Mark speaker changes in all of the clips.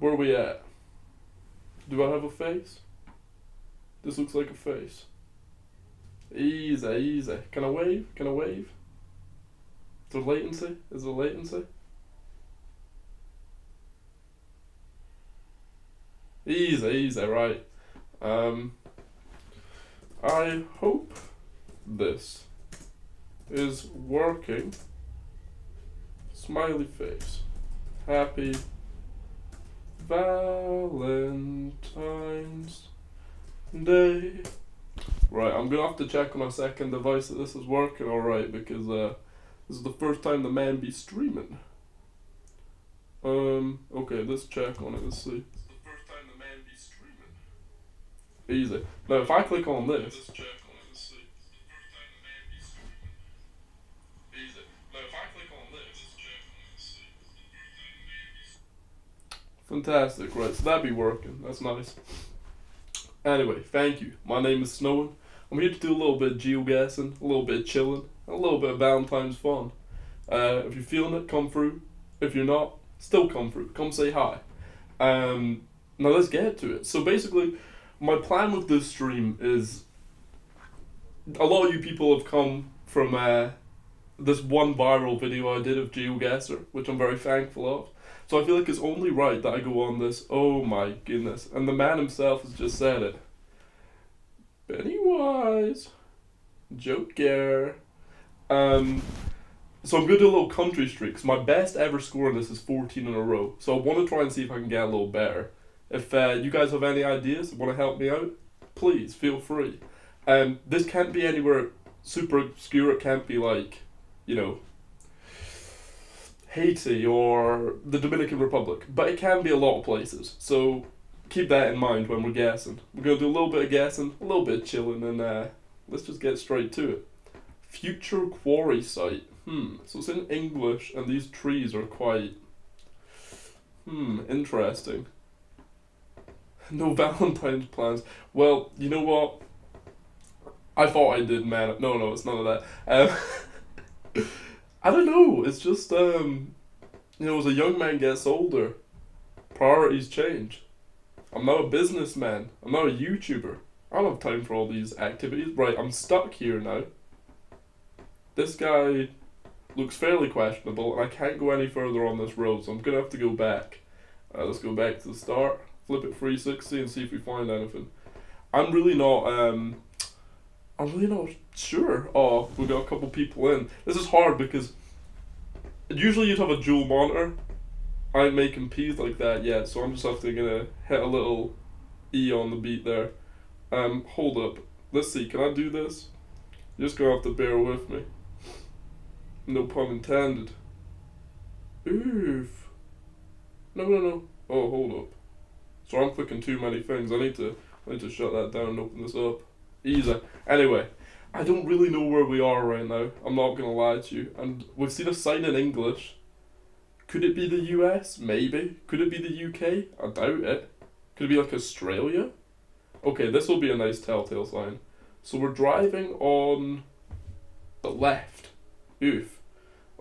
Speaker 1: Where we at? Do I have a face? This looks like a face. Easy, easy. Can I wave? Can I wave? Is there latency? Is there latency? Easy, easy, right. I hope this is working. Smiley face. Happy Valentine's Day. Right, I'm gonna have to check on my second device that this is working alright, because this is the first time the man be streaming. Okay, let's check on it, let's see. It's the first time the man be streaming. Easy. Now if I click on this, let's check on it, let's see. It's the first time the man be streaming. Easy. Now if I click on this, let's check on it, let's see. It's the first time the man be streaming. Fantastic, right, so that be working, that's nice. Anyway, thank you. My name is Snowen. I'm here to do a little bit of geoguessing, a little bit of chilling, and a little bit of Valentine's fun. If you're feeling it, come through. If you're not, still come through. Come say hi. Now let's get to it. So basically, my plan with this stream is, a lot of you people have come from this one viral video I did of Geoguessr, which I'm very thankful of. So I feel like it's only right that I go on this. Oh my goodness. And the man himself has just said it. Pennywise. Geoguessr. So I'm going to do a little country streak, because my best ever score on this is 14 in a row. So I want to try and see if I can get a little better. If you guys have any ideas, want to help me out, please feel free. This can't be anywhere super obscure. It can't be like, you know, Haiti or the Dominican Republic, but it can be a lot of places, so keep that in mind when we're guessing. We're going to do a little bit of guessing, a little bit of chilling, and let's just get straight to it. Future quarry site. So it's in English, and these trees are quite interesting. No Valentine's plans. Well, you know what? I thought I did, man. No, it's none of that. I don't know, it's just, you know, as a young man gets older, priorities change. I'm now a businessman, I'm now a YouTuber. I don't have time for all these activities. Right, I'm stuck here now. This guy looks fairly questionable, and I can't go any further on this road, so I'm gonna have to go back. Let's go back to the start, flip it 360 and see if we find anything. I'm really not sure. Oh, we got a couple people in. This is hard because usually you'd have a dual monitor. I ain't making P's like that yet, so I'm just gonna hit a little E on the beat there. Hold up. Let's see, can I do this? You're just gonna have to bear with me. No pun intended. Oof. No. Oh, hold up. So I'm clicking too many things. I need to shut that down and open this up. Easy. Anyway, I don't really know where we are right now. I'm not gonna lie to you. And we've seen a sign in English. Could it be the US? Maybe. Could it be the UK? I doubt it. Could it be like Australia? Okay, this will be a nice telltale sign. So we're driving on the left. Oof.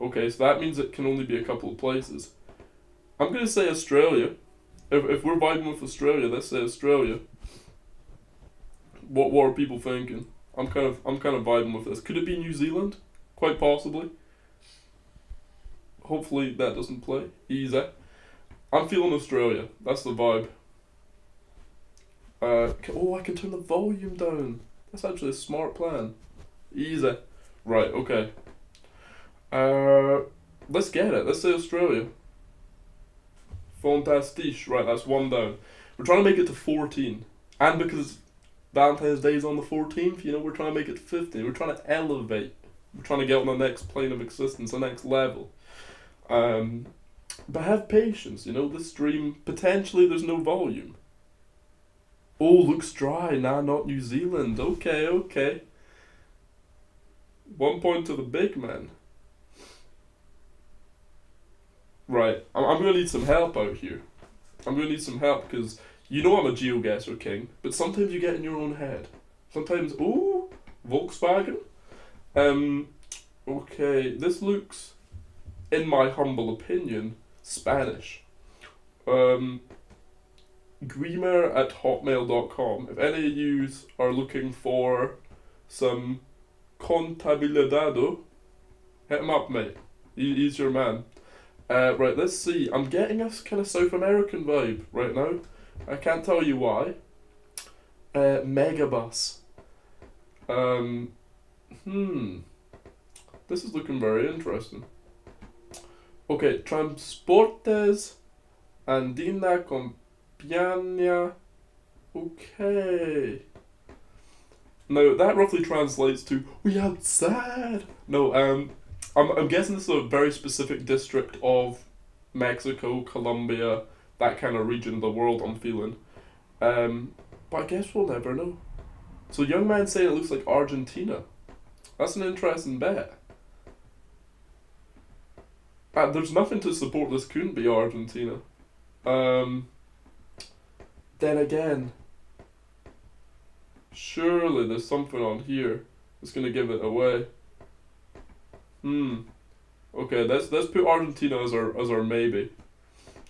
Speaker 1: Okay, so that means it can only be a couple of places. I'm gonna say Australia. If we're vibing with Australia, let's say Australia. What are people thinking? I'm kind of vibing with this. Could it be New Zealand? Quite possibly. Hopefully that doesn't play. Easy. I'm feeling Australia. That's the vibe. I can turn the volume down. That's actually a smart plan. Easy. Right, okay. Let's get it. Let's say Australia. Fantastique. Right, that's one down. We're trying to make it to 14. And because Valentine's Day is on the 14th, you know, we're trying to make it to 15. We're trying to elevate. We're trying to get on the next plane of existence, the next level. But have patience, you know, this stream, potentially there's no volume. Oh, looks dry. Nah, not New Zealand. Okay. 1 point to the big man. Right, I'm gonna need some help out here. I'm gonna need some help because you know I'm a Geoguessr king, but sometimes you get in your own head. Sometimes, ooh, Volkswagen. Okay, this looks, in my humble opinion, Spanish. Geoguessr@hotmail.com. If any of you are looking for some contabilidado, hit him up, mate. He's your man. Right, let's see. I'm getting a kind of South American vibe right now. I can't tell you why. Megabus. This is looking very interesting. Okay, Transportes Andina Compañía. Okay. Now that roughly translates to "we outside." No, I'm guessing this is a very specific district of Mexico, Colombia, that kind of region of the world. I'm feeling, but I guess we'll never know. So, young man saying it looks like Argentina. That's an interesting bet. There's nothing to support this couldn't be Argentina. Then again, surely there's something on here that's gonna give it away. Okay, let's put Argentina as our maybe,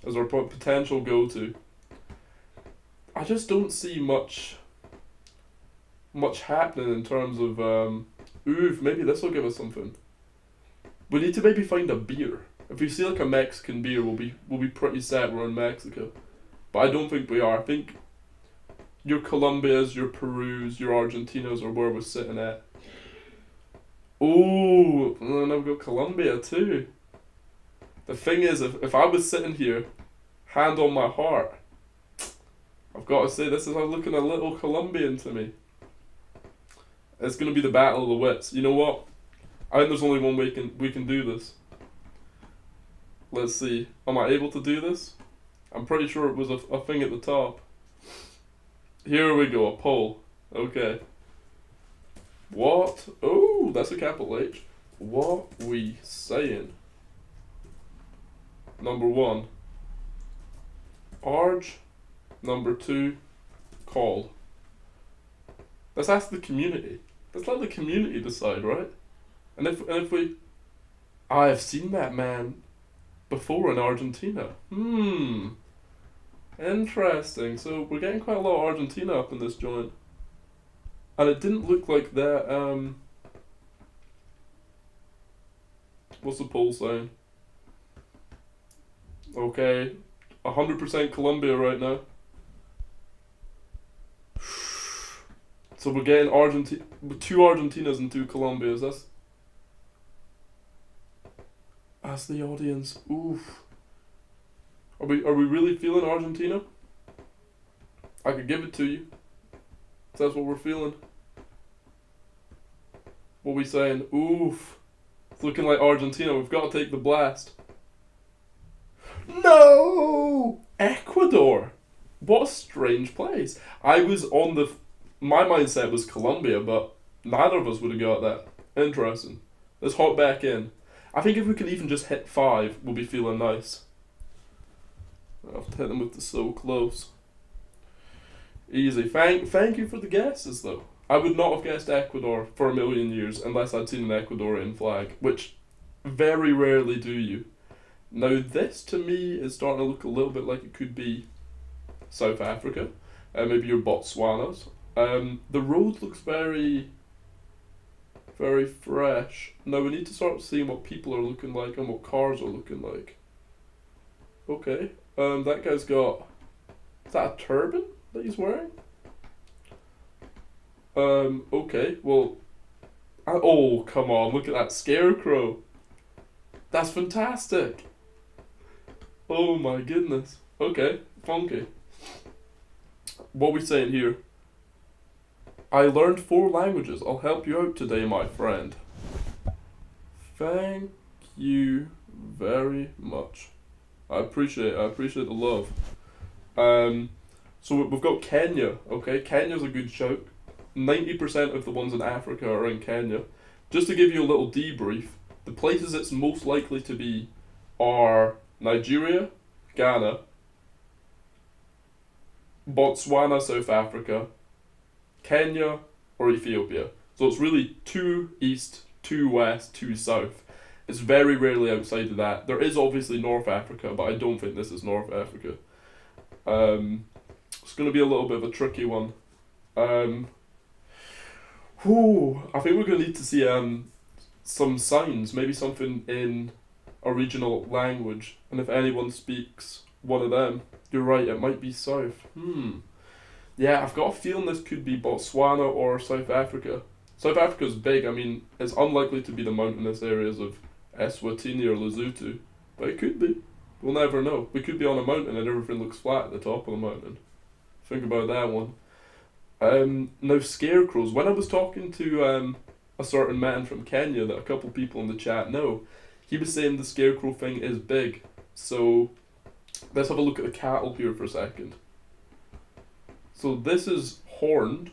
Speaker 1: as our potential go-to. I just don't see much happening in terms of maybe this will give us something. We need to maybe find a beer. If we see like a Mexican beer, we'll be pretty set we're in Mexico. But I don't think we are. I think your Colombias, your Perus, your Argentinas are where we're sitting at. Oh, and then I've got Colombia too. The thing is, if I was sitting here, hand on my heart, I've got to say this is looking a little Colombian to me. It's gonna be the battle of the wits. You know what? I think there's only one way we can do this. Let's see. Am I able to do this? I'm pretty sure it was a thing at the top. Here we go, a poll. Okay. What? Oh, that's a capital H. What we saying? Number 1. Arg. Number 2. Call. Let's ask the community. Let's let the community decide, right? And if we... I've seen that man before in Argentina. Interesting. So we're getting quite a lot of Argentina up in this joint. And it didn't look like that, what's the poll saying? Okay, 100% Colombia right now. So we're getting 2 Argentinas and 2 Colombias. That's the audience. Oof. Are we really feeling Argentina? I could give it to you. If that's what we're feeling. What are we saying? Oof. It's looking like Argentina. We've got to take the blast. No! Ecuador. What a strange place. I was on my mindset was Colombia, but neither of us would have got that. Interesting. Let's hop back in. I think if we can even just hit 5, we'll be feeling nice. I'll have to hit them with the so close. Easy. Thank you for the guesses, though. I would not have guessed Ecuador for a million years unless I'd seen an Ecuadorian flag, which very rarely do you. Now this, to me, is starting to look a little bit like it could be South Africa, maybe your Botswanas. The road looks very, very fresh. Now we need to start seeing what people are looking like and what cars are looking like. Okay, that guy's got... Is that a turban that he's wearing? Okay, well... Oh, come on, look at that scarecrow. That's fantastic. Oh my goodness. Okay, funky. What are we saying here? I learned 4 languages. I'll help you out today, my friend. Thank you very much. I appreciate the love. So we've got Kenya, okay? Kenya's a good shout. 90% of the ones in Africa are in Kenya. Just to give you a little debrief, the places it's most likely to be are Nigeria, Ghana, Botswana, South Africa, Kenya, or Ethiopia. So it's really 2 east, 2 west, 2 south. It's very rarely outside of that. There is obviously North Africa, but I don't think this is North Africa. going to be a little bit of a tricky one. I think we're going to need to see some signs, maybe something in a regional language, and if anyone speaks one of them, you're right, it might be South. Yeah, I've got a feeling this could be Botswana or South Africa. South Africa's big. I mean, it's unlikely to be the mountainous areas of Eswatini or Lesotho, but it could be. We'll never know. We could be on a mountain and everything looks flat at the top of the mountain. Think about that one. Now scarecrows. When I was talking to a certain man from Kenya that a couple people in the chat know, he was saying the scarecrow thing is big. So let's have a look at the cattle here for a second. So this is horned.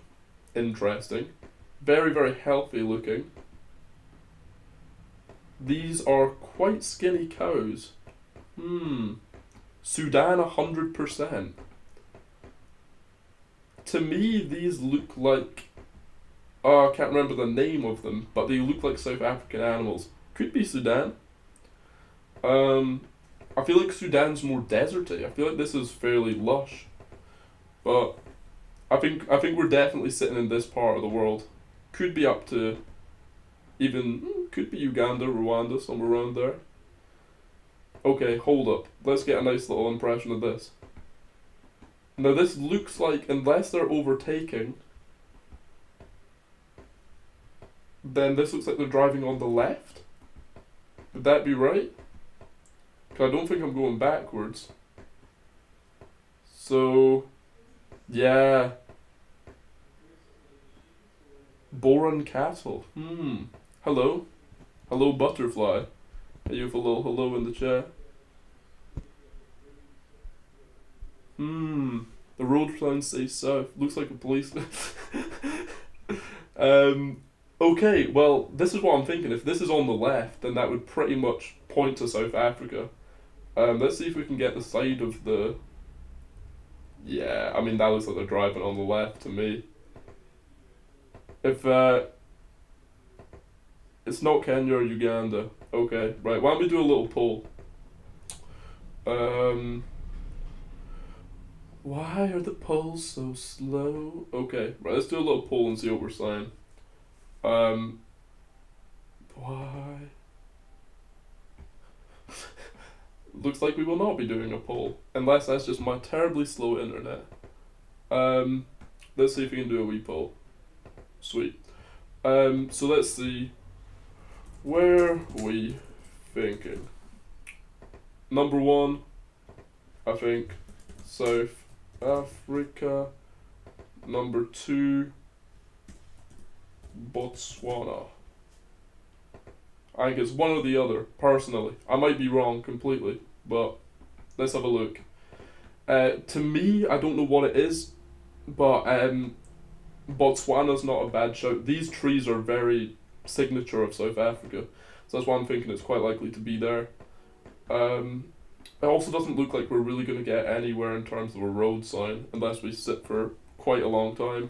Speaker 1: Interesting. Very, very healthy looking. These are quite skinny cows. Sudan 100%. To me, these look like... I can't remember the name of them, but they look like South African animals. Could be Sudan. I feel like Sudan's more deserty. I feel like this is fairly lush. But I think we're definitely sitting in this part of the world. Could be up to even... could be Uganda, Rwanda, somewhere around there. Okay, hold up. Let's get a nice little impression of this. Now this looks like, unless they're overtaking, then this looks like they're driving on the left. Would that be right? Because I don't think I'm going backwards. So, yeah. Boran cattle. Hello. Hello, butterfly. You have a little hello in the chat. The road signs say south. Looks like a policeman. Okay, well, this is what I'm thinking. If this is on the left, then that would pretty much point to South Africa. Let's see if we can get the side of the... Yeah, I mean, that looks like they're driving on the left to me. If, it's not Kenya or Uganda. Okay, right, why don't we do a little poll? Why are the polls so slow? Okay, right, let's do a little poll and see what we're saying. Why? Looks like we will not be doing a poll, unless that's just my terribly slow internet. Let's see if we can do a wee poll. Sweet. So let's see. Where we thinking? Number one, I think South Africa. Number two, Botswana. I think it's one or the other, personally. I might be wrong completely, but let's have a look. To me, I don't know what it is, but Botswana's not a bad shout. These trees are very signature of South Africa, so that's why I'm thinking it's quite likely to be there. It also doesn't look like we're really going to get anywhere in terms of a road sign, unless we sit for quite a long time.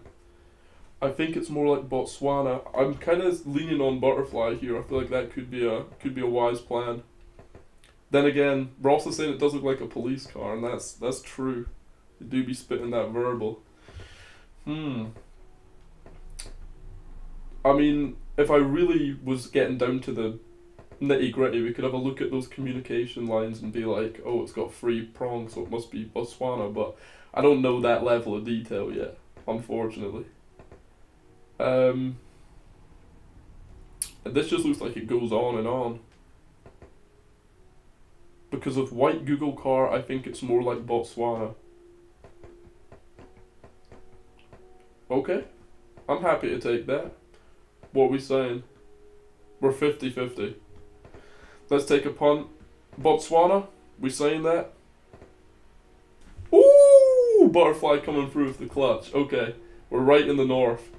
Speaker 1: I think it's more like Botswana. I'm kind of leaning on butterfly here. I feel like that could be a wise plan. Then again, we're also saying it does look like a police car, and that's true. They do be spitting that verbal. I mean, if I really was getting down to the nitty gritty, we could have a look at those communication lines and be like, oh, it's got 3 prongs, so it must be Botswana, but I don't know that level of detail yet, unfortunately. This just looks like it goes on and on. Because of white Google car, I think it's more like Botswana. Okay, I'm happy to take that. What are we saying? We're 50-50. Let's take a punt. Botswana, we saying that? Ooh, butterfly coming through with the clutch. Okay, we're right in the north.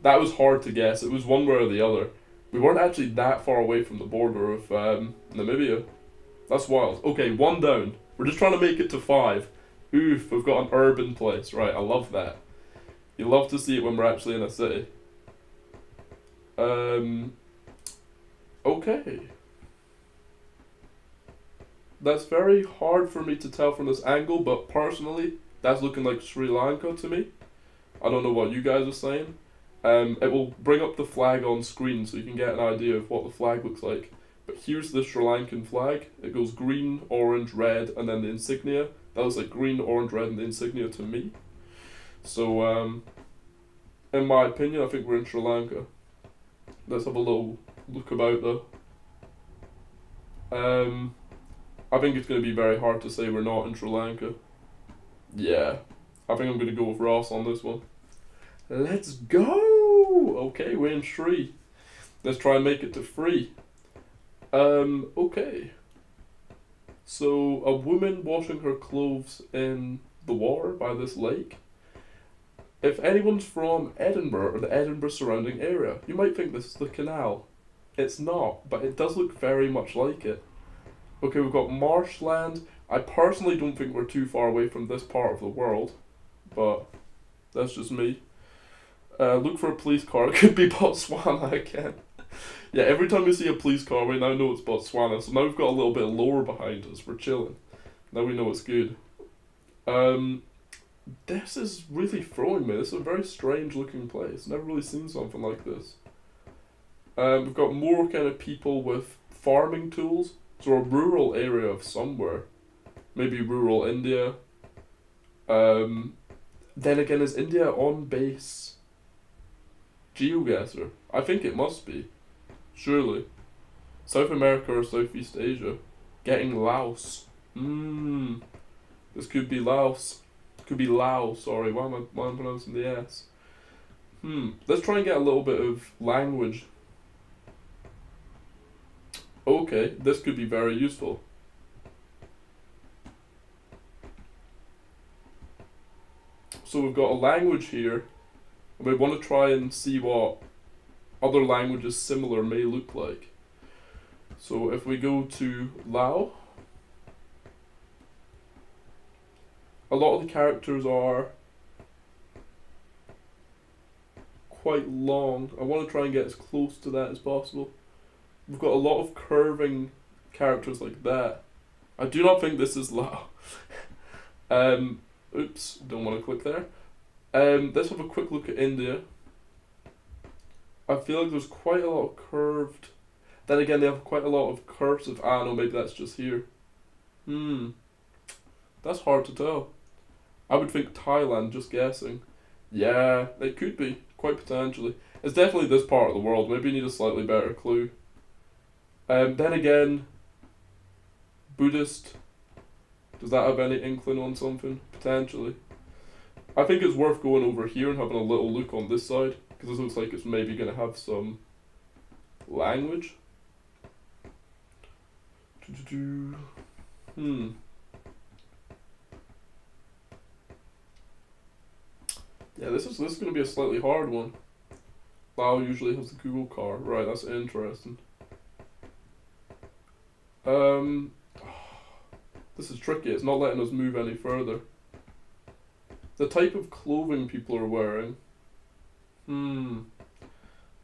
Speaker 1: That was hard to guess. It was one way or the other. We weren't actually that far away from the border of Namibia. That's wild. Okay, 1 down. We're just trying to make it to 5. Oof, we've got an urban place. Right, I love that. You love to see it when we're actually in a city. Okay. That's very hard for me to tell from this angle, but personally, That's looking like Sri Lanka to me. I don't know what you guys are saying. It will bring up the flag on screen so you can get an idea of what the flag looks like. But here's the Sri Lankan flag. It goes green, orange, red, and then the insignia. That looks like green, orange, red, and the insignia to me. So, in my opinion, I think we're in Sri Lanka. Let's have a little look about though. I think it's going to be very hard to say we're not in Sri Lanka. Yeah, I think I'm going to go with Ross on this one. Let's go! Okay, we're in Sri. Let's try and make it to free. Okay. So, a woman washing her clothes in the water by this lake. If anyone's from Edinburgh or the Edinburgh surrounding area, you might think this is the canal. It's not, but it does look very much like it. Okay, we've got marshland. I personally don't think we're too far away from this part of the world, but that's just me. Look for a police car. It could be Botswana again. Yeah, every time we see a police car, we now know it's Botswana. So now we've got a little bit of lore behind us. We're chilling. Now we know it's good. This is really throwing me. This is a very strange looking place. Never really seen something like this. We've got more kind of people with farming tools. So a rural area of somewhere. Maybe rural India. Then again, is India on base Geoguessr? I think it must be. Surely. South America or Southeast Asia. Getting Laos. This could be Laos. Could be Laos, sorry. Why am I pronouncing the S? Let's try and get a little bit of language. Okay, this could be very useful. So we've got a language here, and we want to try and see what other languages similar may look like. So if we go to Lao, a lot of the characters are quite long. I want to try and get as close to that as possible. We've got a lot of curving characters like that. I do not think this is Lao. Oops, don't want to click there. Let's have a quick look at India. I feel like there's quite a lot of curved. Then again, they have quite a lot of cursive. Ah, no, maybe that's just here. That's hard to tell. I would think Thailand, just guessing. Yeah, it could be, quite potentially. It's definitely this part of the world. Maybe you need a slightly better clue. Then again, Buddhist. Does that have any inkling on something? Potentially. I think it's worth going over here and having a little look on this side, because this looks like it's maybe going to have some language. Yeah, this is going to be a slightly hard one. Lao usually has the Google car. Right, that's interesting. This is tricky. It's not letting us move any further. The type of clothing people are wearing.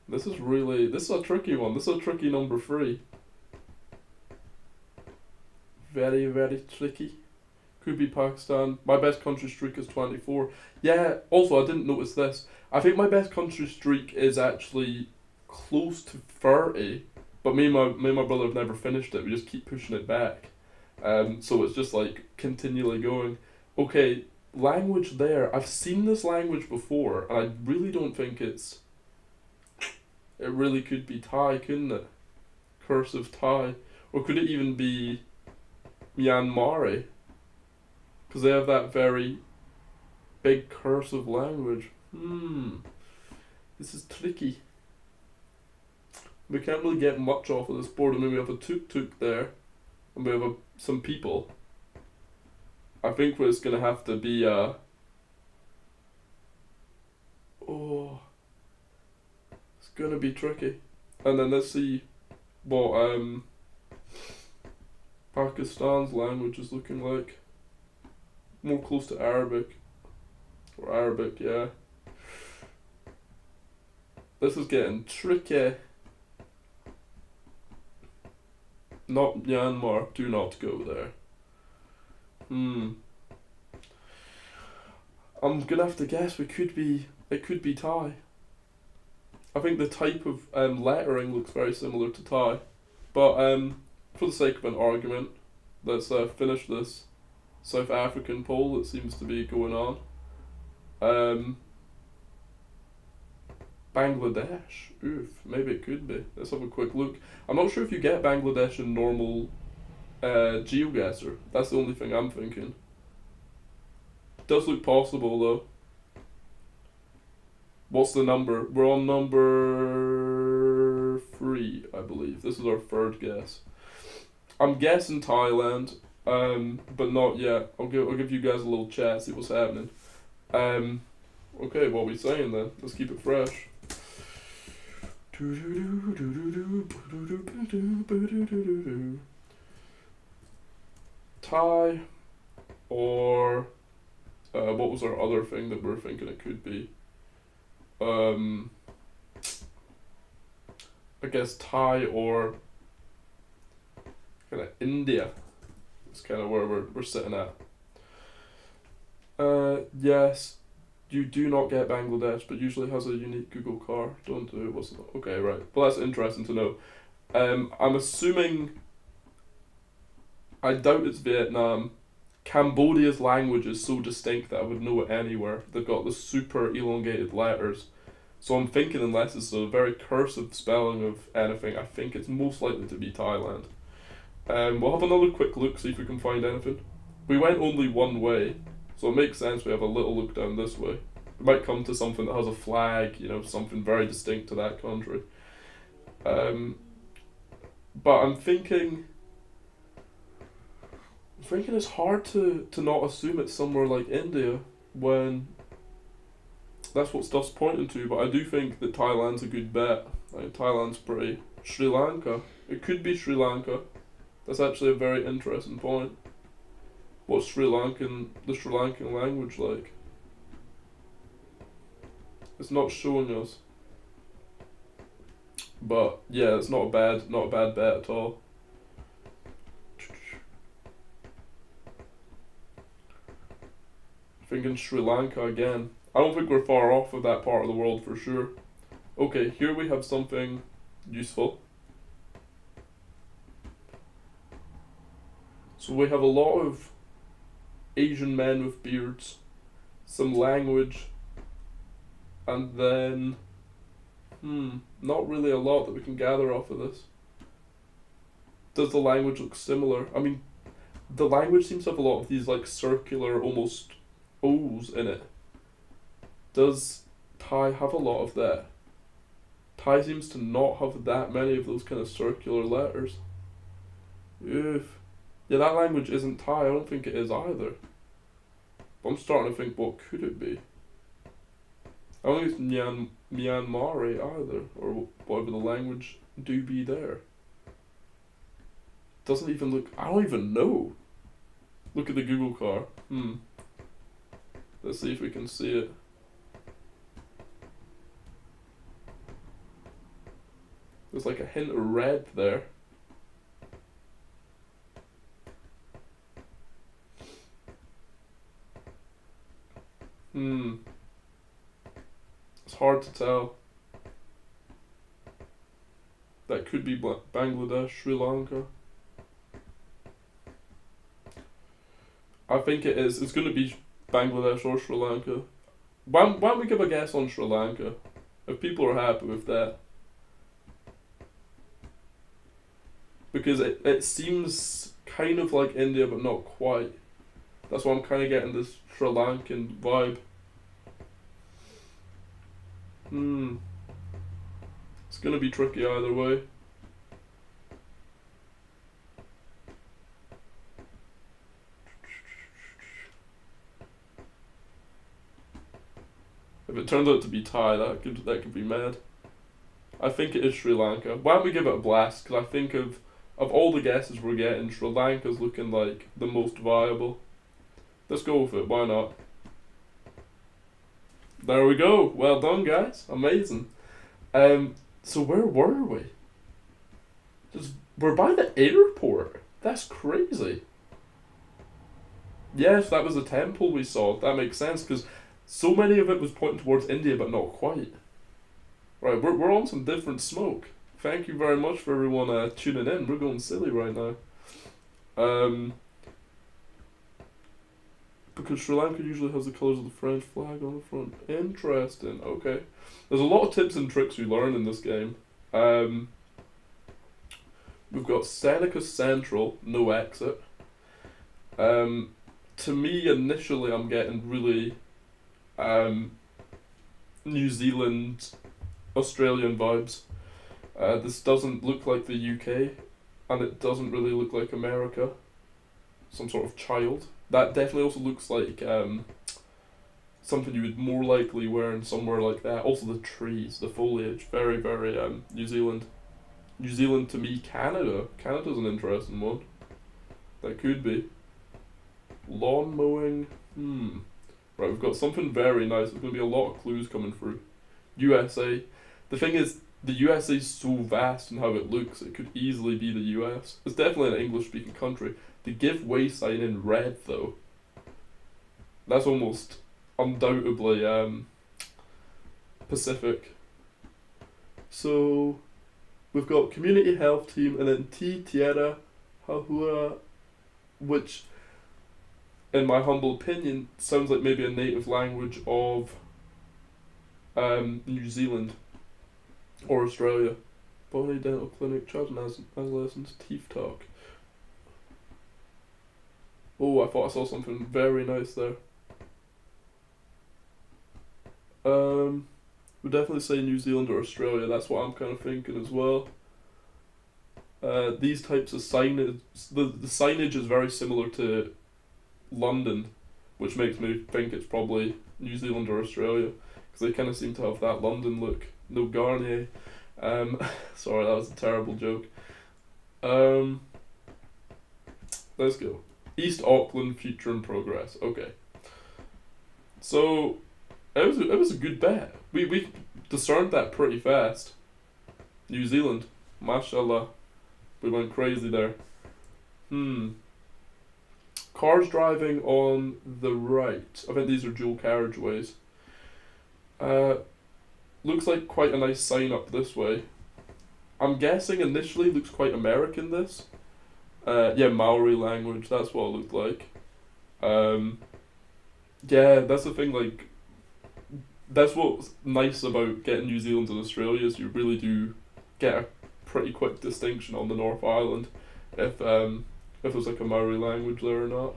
Speaker 1: This is a tricky one. This is a tricky number 3. Very, very tricky. Could be Pakistan. My best country streak is 24. Yeah, also I didn't notice this. I think my best country streak is actually close to 30. But me and my brother have never finished it. We just keep pushing it back. So it's just like continually going. Okay, language there. I've seen this language before, and I really don't think it's. It really could be Thai, couldn't it? Cursive Thai, or could it even be Myanmari? Because they have that very big cursive language. This is tricky. We can't really get much off of this board. I mean, we have a tuk-tuk there, and we have some people. I think it's going to have to be it's going to be tricky. And then let's see what Pakistan's language is looking like. More close to Arabic. Or Arabic, yeah. This is getting tricky. Not Myanmar, do not go there. I'm gonna have to guess it could be Thai. I think the type of lettering looks very similar to Thai. But for the sake of an argument, let's finish this South African poll that seems to be going on. Bangladesh. Oof, maybe it could be. Let's have a quick look. I'm not sure if you get Bangladesh in normal Geoguessr. That's the only thing I'm thinking. Does look possible though. What's the number? We're on number 3, I believe. This is our third guess. I'm guessing Thailand, but not yet. I'll give you guys a little chat, see what's happening. Okay, what are we saying then? Let's keep it fresh. Thai, or what was our other thing that we're thinking it could be? I guess Thai or kind of India. It's kind of where we're sitting at. Yes, you do not get Bangladesh, but usually has a unique Google car. Don't do it. What's it? Okay, right. Well, that's interesting to know. I'm assuming. I doubt it's Vietnam. Cambodia's language is so distinct that I would know it anywhere. They've got the super elongated letters. So I'm thinking unless it's a very cursive spelling of anything, I think it's most likely to be Thailand. We'll have another quick look, see if we can find anything. We went only one way, so it makes sense we have a little look down this way. We might come to something that has a flag, something very distinct to that country. But I'm thinking it's hard to not assume it's somewhere like India when that's what stuff's pointing to, but I do think that Thailand's a good bet. I think Thailand's pretty. Sri Lanka. It could be Sri Lanka. That's actually a very interesting point. What's the Sri Lankan language like? It's not showing us. But yeah, it's not a bad bet at all. Thinking Sri Lanka again. I don't think we're far off of that part of the world for sure. Okay, here we have something useful. So we have a lot of Asian men with beards, some language, and then, not really a lot that we can gather off of this. Does the language look similar? I mean, the language seems to have a lot of these like circular, almost O's in it. Does Thai have a lot of that? Thai seems to not have that many of those kind of circular letters. Oof. Yeah, that language isn't Thai. I don't think it is either. But I'm starting to think, what could it be? I don't think it's Myanmar either, or whatever the language do be there. Doesn't even look. I don't even know. Look at the Google car. Let's see if we can see it. There's like a hint of red there. It's hard to tell. That could be Bangladesh, Sri Lanka. I think it is. It's going to be Bangladesh or Sri Lanka. Why don't we give a guess on Sri Lanka? If people are happy with that. Because it seems kind of like India, but not quite. That's why I'm kind of getting this Sri Lankan vibe. It's going to be tricky either way. If it turns out to be Thai, that could be mad. I think it is Sri Lanka. Why don't we give it a blast? Because I think of all the guesses we're getting, Sri Lanka's looking like the most viable. Let's go with it. Why not? There we go. Well done, guys. Amazing. So where were we? We're by the airport. That's crazy. Yes, that was a temple we saw. That makes sense because So many of it was pointing towards India, but not quite. Right, we're on some different smoke. Thank you very much for everyone tuning in. We're going silly right now. Because Sri Lanka usually has the colours of the French flag on the front. Interesting. Okay. There's a lot of tips and tricks you learn in this game. We've got Seneca Central, no exit. To me, initially, I'm getting really New Zealand, Australian vibes. This doesn't look like the UK, and it doesn't really look like America. Some sort of child. That definitely also looks like something you would more likely wear in somewhere like that. Also the trees, the foliage, very, very New Zealand. New Zealand to me, Canada. Canada's an interesting one. That could be. Lawn mowing. Right, we've got something very nice. There's going to be a lot of clues coming through. USA. The thing is, the USA is so vast in how it looks, it could easily be the US. It's definitely an English-speaking country. The giveaway sign in red, though. That's almost undoubtedly Pacific. So, we've got Community Health Team, and then T Tierra Hahua, which, in my humble opinion, sounds like maybe a native language of New Zealand or Australia. Bonnie Dental Clinic, Children as Lessons, Teeth Talk. Oh, I thought I saw something very nice there. Would definitely say New Zealand or Australia. That's what I'm kind of thinking as well. These types of signage, the signage is very similar to London, which makes me think it's probably New Zealand or Australia, because they kind of seem to have that London look. No Garnier. Sorry, that was a terrible joke. Let's go. East Auckland, future in progress. Okay. So, it was a good bet. We discerned that pretty fast. New Zealand, mashallah, we went crazy there. Cars driving on the right. I think these are dual carriageways. Looks like quite a nice sign up this way. I'm guessing initially looks quite American, this. Yeah, Maori language, that's what it looked like. Yeah, that's the thing, like, that's what's nice about getting New Zealand and Australia, is you really do get a pretty quick distinction on the North Island if there's like a Maori language there or not.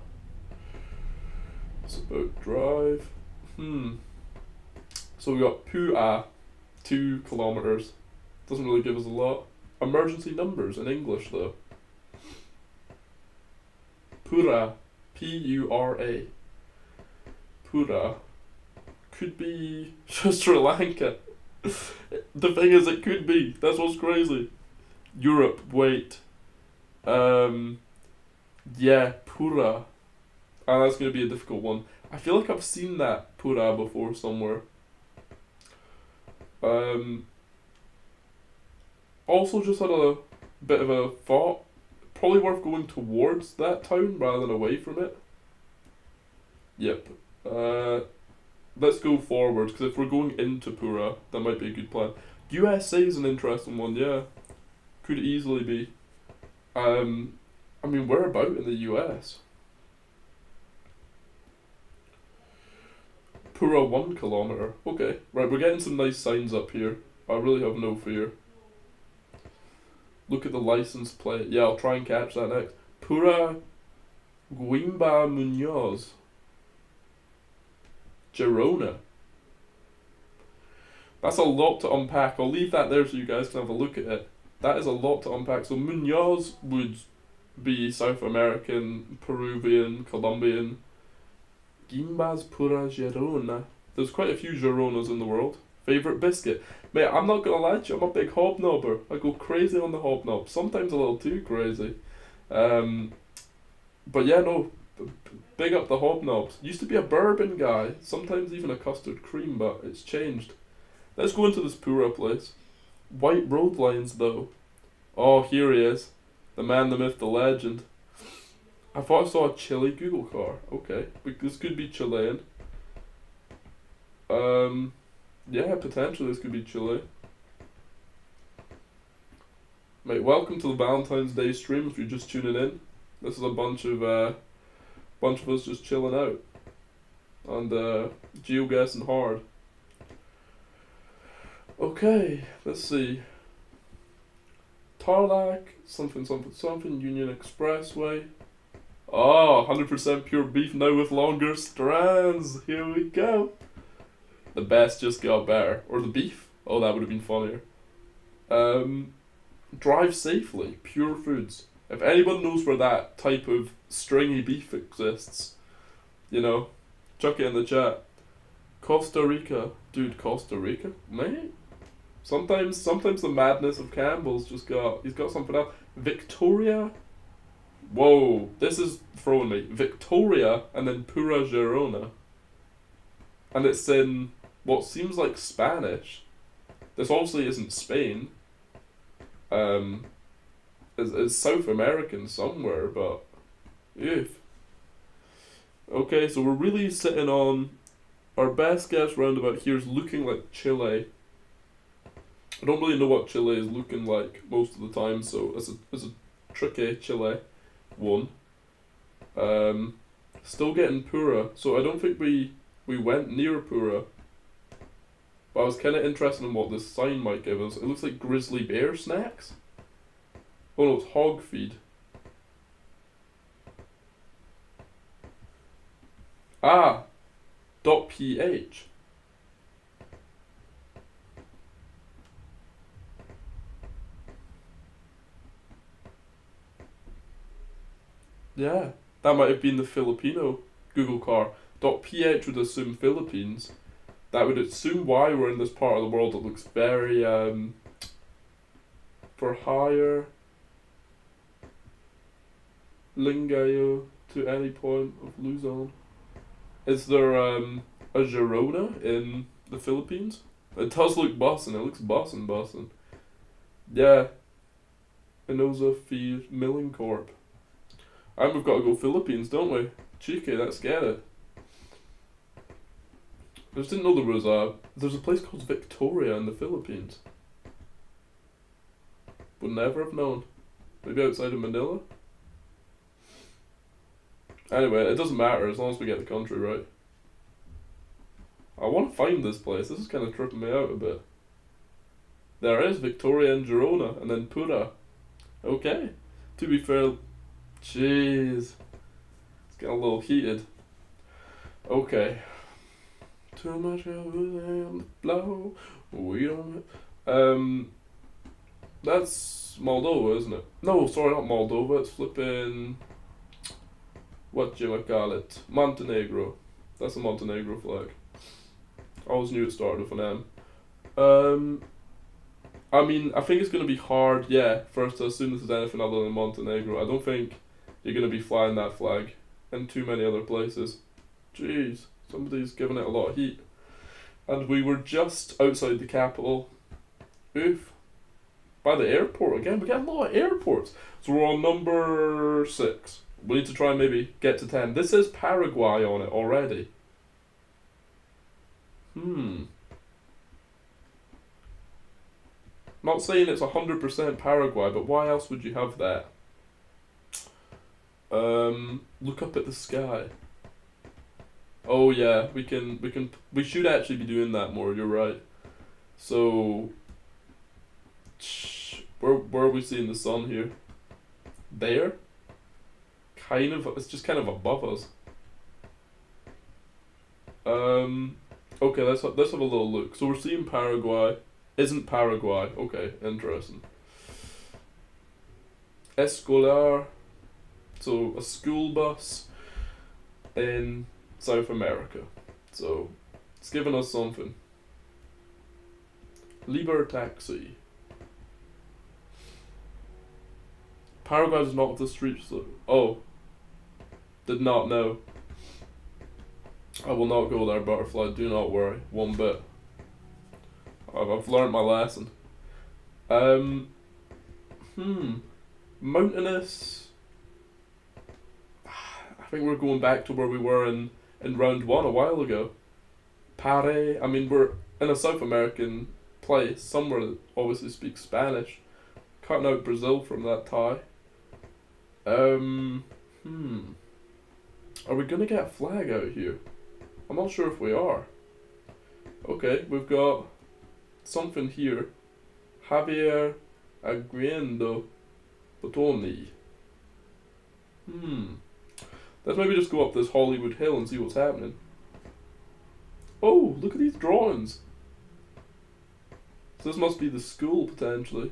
Speaker 1: It's about drive. So we got Pu'a, 2 kilometers. Doesn't really give us a lot. Emergency numbers in English though. Pura, P-U-R-A. Pura. Could be Sri Lanka. The thing is, it could be. That's what's crazy. Europe, wait. Yeah, Pura. And that's going to be a difficult one. I feel like I've seen that Pura before somewhere. Also just had a bit of a thought. Probably worth going towards that town rather than away from it. Yep. Let's go forward, because if we're going into Pura, that might be a good plan. USA is an interesting one, yeah. Could easily be. I mean, where about in the US? Pura 1 kilometer. Okay, right, we're getting some nice signs up here. I really have no fear. Look at the license plate. Yeah, I'll try and catch that next. Pura Guimba Munoz. Girona. That's a lot to unpack. I'll leave that there so you guys can have a look at it. That is a lot to unpack. So Munoz would be South American, Peruvian, Colombian. Guimbas Pura Girona. There's quite a few Gironas in the world. Favourite biscuit? Mate, I'm not gonna lie to you, I'm a big hobnobber. I go crazy on the hobnob. Sometimes a little too crazy. But yeah, no. Big up the hobnobs. Used to be a bourbon guy. Sometimes even a custard cream, but it's changed. Let's go into this Pura place. White road lines, though. Oh, here he is. The man, the myth, the legend. I thought I saw a Chile Google car. Okay. This could be Chilean. Yeah, potentially this could be Chile. Mate, welcome to the Valentine's Day stream if you're just tuning in. This is a bunch of us just chilling out and geoguessing hard. Okay, let's see. Tarlac, something, Union Expressway. Oh, 100% pure beef now with longer strands. Here we go. The best just got better. Or the beef. Oh, that would have been funnier. Drive safely. Pure foods. If anyone knows where that type of stringy beef exists, you know, chuck it in the chat. Costa Rica. Dude, Costa Rica? Mate? Sometimes the madness of Campbell's he's got something else. Victoria? Whoa, this is throwing me. Victoria and then Pura Girona. And it's in what seems like Spanish. This obviously isn't Spain. It's South American somewhere, but oof. Okay, so we're really sitting on our best guess roundabout here is looking like Chile. I don't really know what Chile is looking like most of the time, so it's a tricky Chile one. Still getting Pura, so I don't think we went near Pura. But I was kind of interested in what this sign might give us. It looks like grizzly bear snacks. Oh no, it's hog feed. Ah, .ph. Yeah, that might have been the Filipino Google car. .ph would assume Philippines. That would assume why we're in this part of the world that looks very for hire Lingayo to any point of Luzon. Is there a Girona in the Philippines? It does look bussin', it looks bussin'. Yeah. Inoza Feed Milling Corp. And we've got to go Philippines, don't we? Cheeky, let's get it. I just didn't know there's a place called Victoria in the Philippines. Would never have known. Maybe outside of Manila? Anyway, it doesn't matter as long as we get the country right. I want to find this place. This is kind of tripping me out a bit. There is Victoria and Girona, and then Pura. Okay. To be fair, jeez. It's getting a little heated. Okay. Too much on the blow. We don't. That's Moldova, isn't it? No, sorry, not Moldova. It's flipping. Whatchamacallit? Montenegro. That's a Montenegro flag. I always knew it started with an M. I mean, I think it's going to be hard, yeah, for us to assume this is anything other than Montenegro. I don't think you're going to be flying that flag in too many other places. Jeez, somebody's giving it a lot of heat. And we were just outside the capital. Oof. By the airport again. We get a lot of airports. So we're on number 6. We need to try and maybe get to 10. This is Paraguay on it already. Not saying it's 100% Paraguay, but why else would you have that? Look up at the sky. Oh yeah, we should actually be doing that more, you're right. So, where are we seeing the sun here? There? Kind of, it's just kind of above us. Okay, let's have a little look. So we're seeing Paraguay. Isn't Paraguay. Okay, interesting. Escolar. So a school bus in South America. So it's giving us something. Liber taxi. Paraguay is not the street. So, oh. Did not know. I will not go there, butterfly. Do not worry. One bit. I've learned my lesson. Mountainous. I think we're going back to where we were in round 1 a while ago. Pare. I mean, we're in a South American place, somewhere that obviously speaks Spanish. Cutting out Brazil from that tie. Are we gonna get a flag out here? I'm not sure if we are. Okay, we've got something here. Javier Aguiendo Botoni. Let's maybe just go up this Hollywood hill and see what's happening. Oh, look at these drawings. So this must be the school, potentially.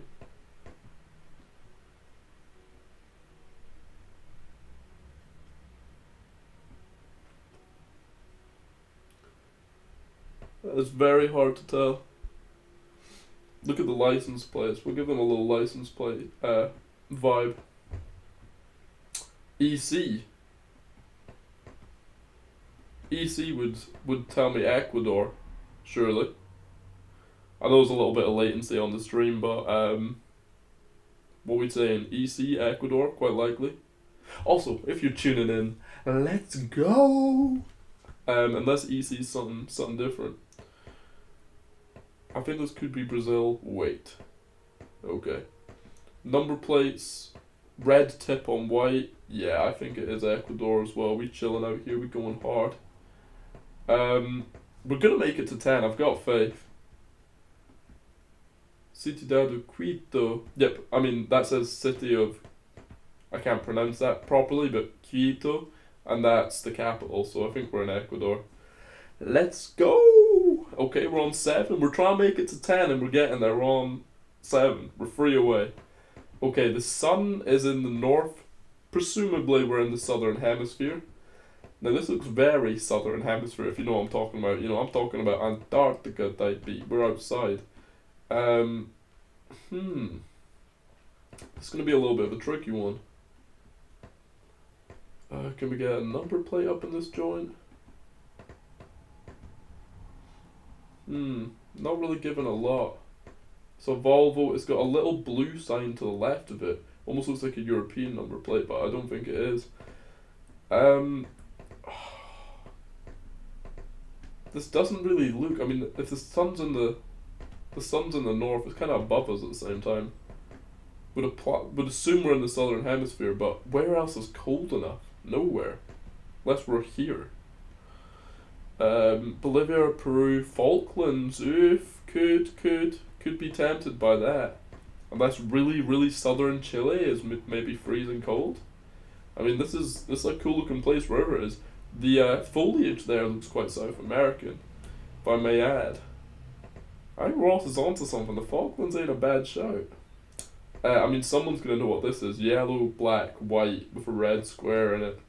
Speaker 1: It's very hard to tell. Look at the license plates. We'll give them a little license plate vibe. EC. EC would tell me Ecuador, surely. I know there's a little bit of latency on the stream, but what we saying? EC, Ecuador, quite likely. Also, if you're tuning in, let's go! Unless EC is something different. I think this could be Brazil. Wait. Okay. Number plates, red tip on white. Yeah, I think it is Ecuador as well. We chilling out here. We going hard. We're gonna make it to 10. I've got faith. Cidade de Quito. Yep. I mean that says city of. I can't pronounce that properly, but Quito, and that's the capital. So I think we're in Ecuador. Let's go. Okay, we're on 7. We're trying to make it to 10, and we're getting there. We're on 7. We're 3 away. Okay, the sun is in the north. Presumably, we're in the southern hemisphere. Now, this looks very southern hemisphere, if you know what I'm talking about. You know, I'm talking about Antarctica type beat. We're outside. It's going to be a little bit of a tricky one. Can we get a number plate up in this joint? Not really given a lot. So Volvo, it's got a little blue sign to the left of it. Almost looks like a European number plate, but I don't think it is. This doesn't really look. I mean, if the sun's in the north, it's kind of above us at the same time. Would assume we're in the southern hemisphere, but where else is cold enough? Nowhere, unless we're here. Bolivia, Peru, Falklands. Oof, could be tempted by that. Unless really southern Chile is maybe freezing cold. I mean, this is a cool looking place wherever it is. The foliage there looks quite South American, if I may add. I think Ross is onto something. The Falklands ain't a bad shout. I mean, someone's gonna know what this is. Yellow, black, white with a red square in it.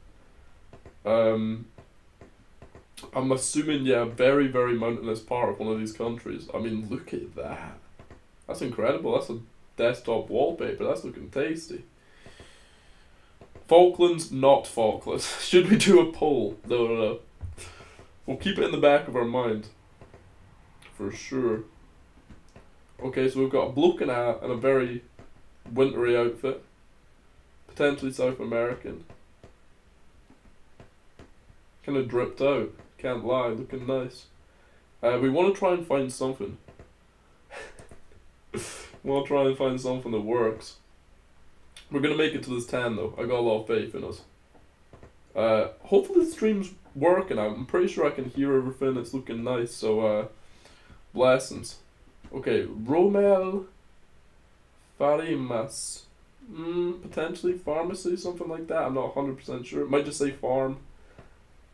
Speaker 1: I'm assuming, yeah, very mountainous part of one of these countries. I mean, look at that. That's incredible. That's a desktop wallpaper. That's looking tasty. Falklands, not Falklands. Should we do a poll? No. We'll keep it in the back of our mind. For sure. Okay, so we've got a bloke in a very wintry outfit. Potentially South American. Kind of dripped out. Can't lie, looking nice. We want to try and find something. We want to try and find something that works. We're going to make it to this 10 though. I got a lot of faith in us. Hopefully the stream's working. I'm pretty sure I can hear everything. It's looking nice, so blessings. Okay, Romel Farimas. Potentially pharmacy, something like that. I'm not 100% sure. It might just say farm.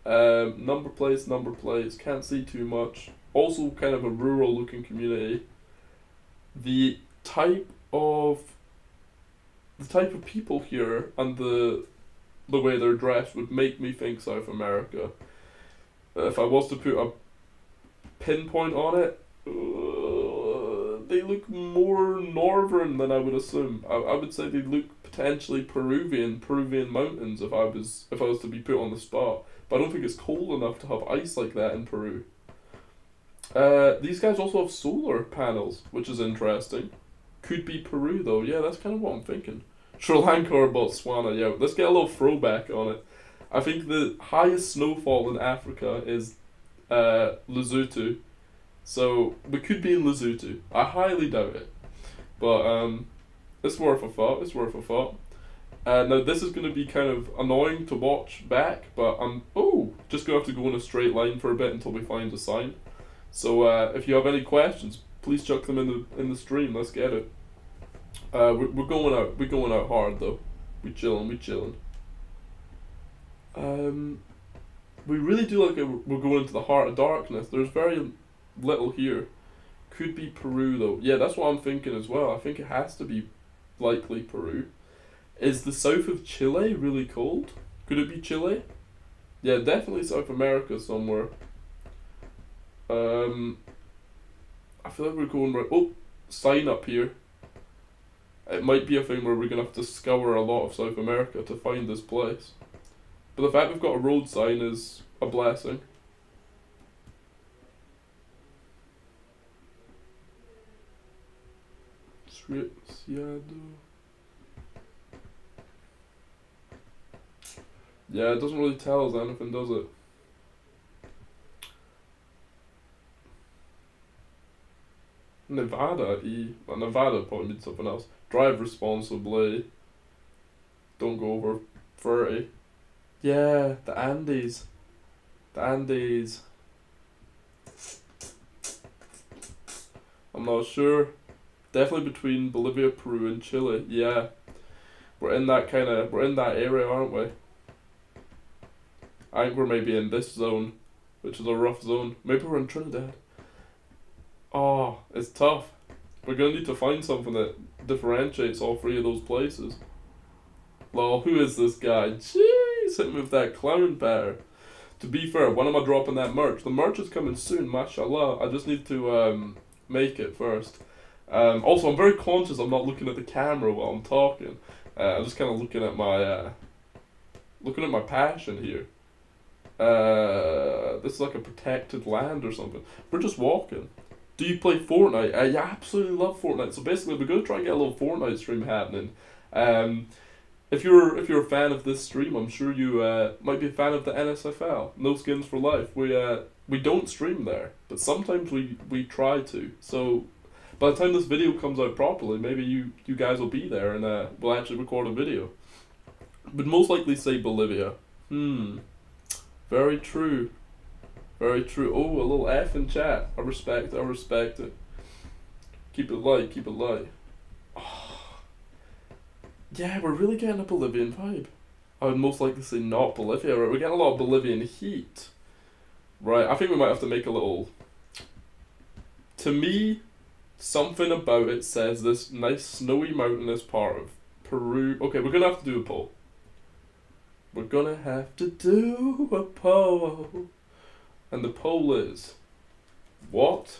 Speaker 1: Number plates. Can't see too much. Also kind of a rural looking community. The type of people here and the way they're dressed would make me think South America. If I was to put a pinpoint on it, they look more northern than I would assume. I would say they look potentially Peruvian mountains if I was to be put on the spot. But I don't think it's cold enough to have ice like that in Peru. These guys also have solar panels, which is interesting. Could be Peru though. Yeah, that's kind of what I'm thinking. Sri Lanka or Botswana. Yeah, let's get a little throwback on it. I think the highest snowfall in Africa is Lesotho. So we could be in Lesotho. I highly doubt it. But it's worth a thought. It's worth a thought. Now this is going to be kind of annoying to watch back, but I'm just going to have to go in a straight line for a bit until we find a sign. So if you have any questions, please chuck them in the stream. Let's get it. We're going out. We're going out hard though. We chilling. We chilling. We really do like it. We're going into the heart of darkness. There's very little here. Could be Peru though. Yeah, that's what I'm thinking as well. I think it has to be likely Peru. Is the south of Chile really cold? Could it be Chile? Yeah, definitely South America somewhere. I feel like we're going right. Oh, sign up here. It might be a thing where we're gonna have to scour a lot of South America to find this place. But the fact we've got a road sign is a blessing. Yeah, it doesn't really tell us anything, does it? Nevada, Nevada probably means something else. Drive responsibly. Don't go over 30. Yeah, the Andes. The Andes. I'm not sure. Definitely between Bolivia, Peru, and Chile. Yeah. We're in that area, aren't we? I think we're maybe in this zone, which is a rough zone. Maybe we're in Trinidad. Oh, it's tough. We're gonna need to find something that differentiates all three of those places. Lol, who is this guy? Jeez, hit me with that clown pair. To be fair, when am I dropping that merch? The merch is coming soon, mashallah. I just need to make it first. Also, I'm very conscious I'm not looking at the camera while I'm talking. I'm just kind of looking at my passion here. This is like a protected land or something. We're just walking. Do you play Fortnite? I absolutely love Fortnite. So basically, we're gonna try and get a little Fortnite stream happening. If you're a fan of this stream, I'm sure you might be a fan of the NSFL. No Skins for Life. We don't stream there, but sometimes we try to. So by the time this video comes out properly, maybe you guys will be there and we'll actually record a video. Would most likely say Bolivia. Very true. Very true. Oh, a little F in chat. I respect it. Keep it light. Oh. Yeah, we're really getting a Bolivian vibe. I would most likely say not Bolivia, right? We're getting a lot of Bolivian heat. Right, I think we might have to make a little... To me, something about it says this nice snowy mountainous part of Peru... Okay, we're gonna have to do a poll. We're gonna have to do a poll. And the poll is, what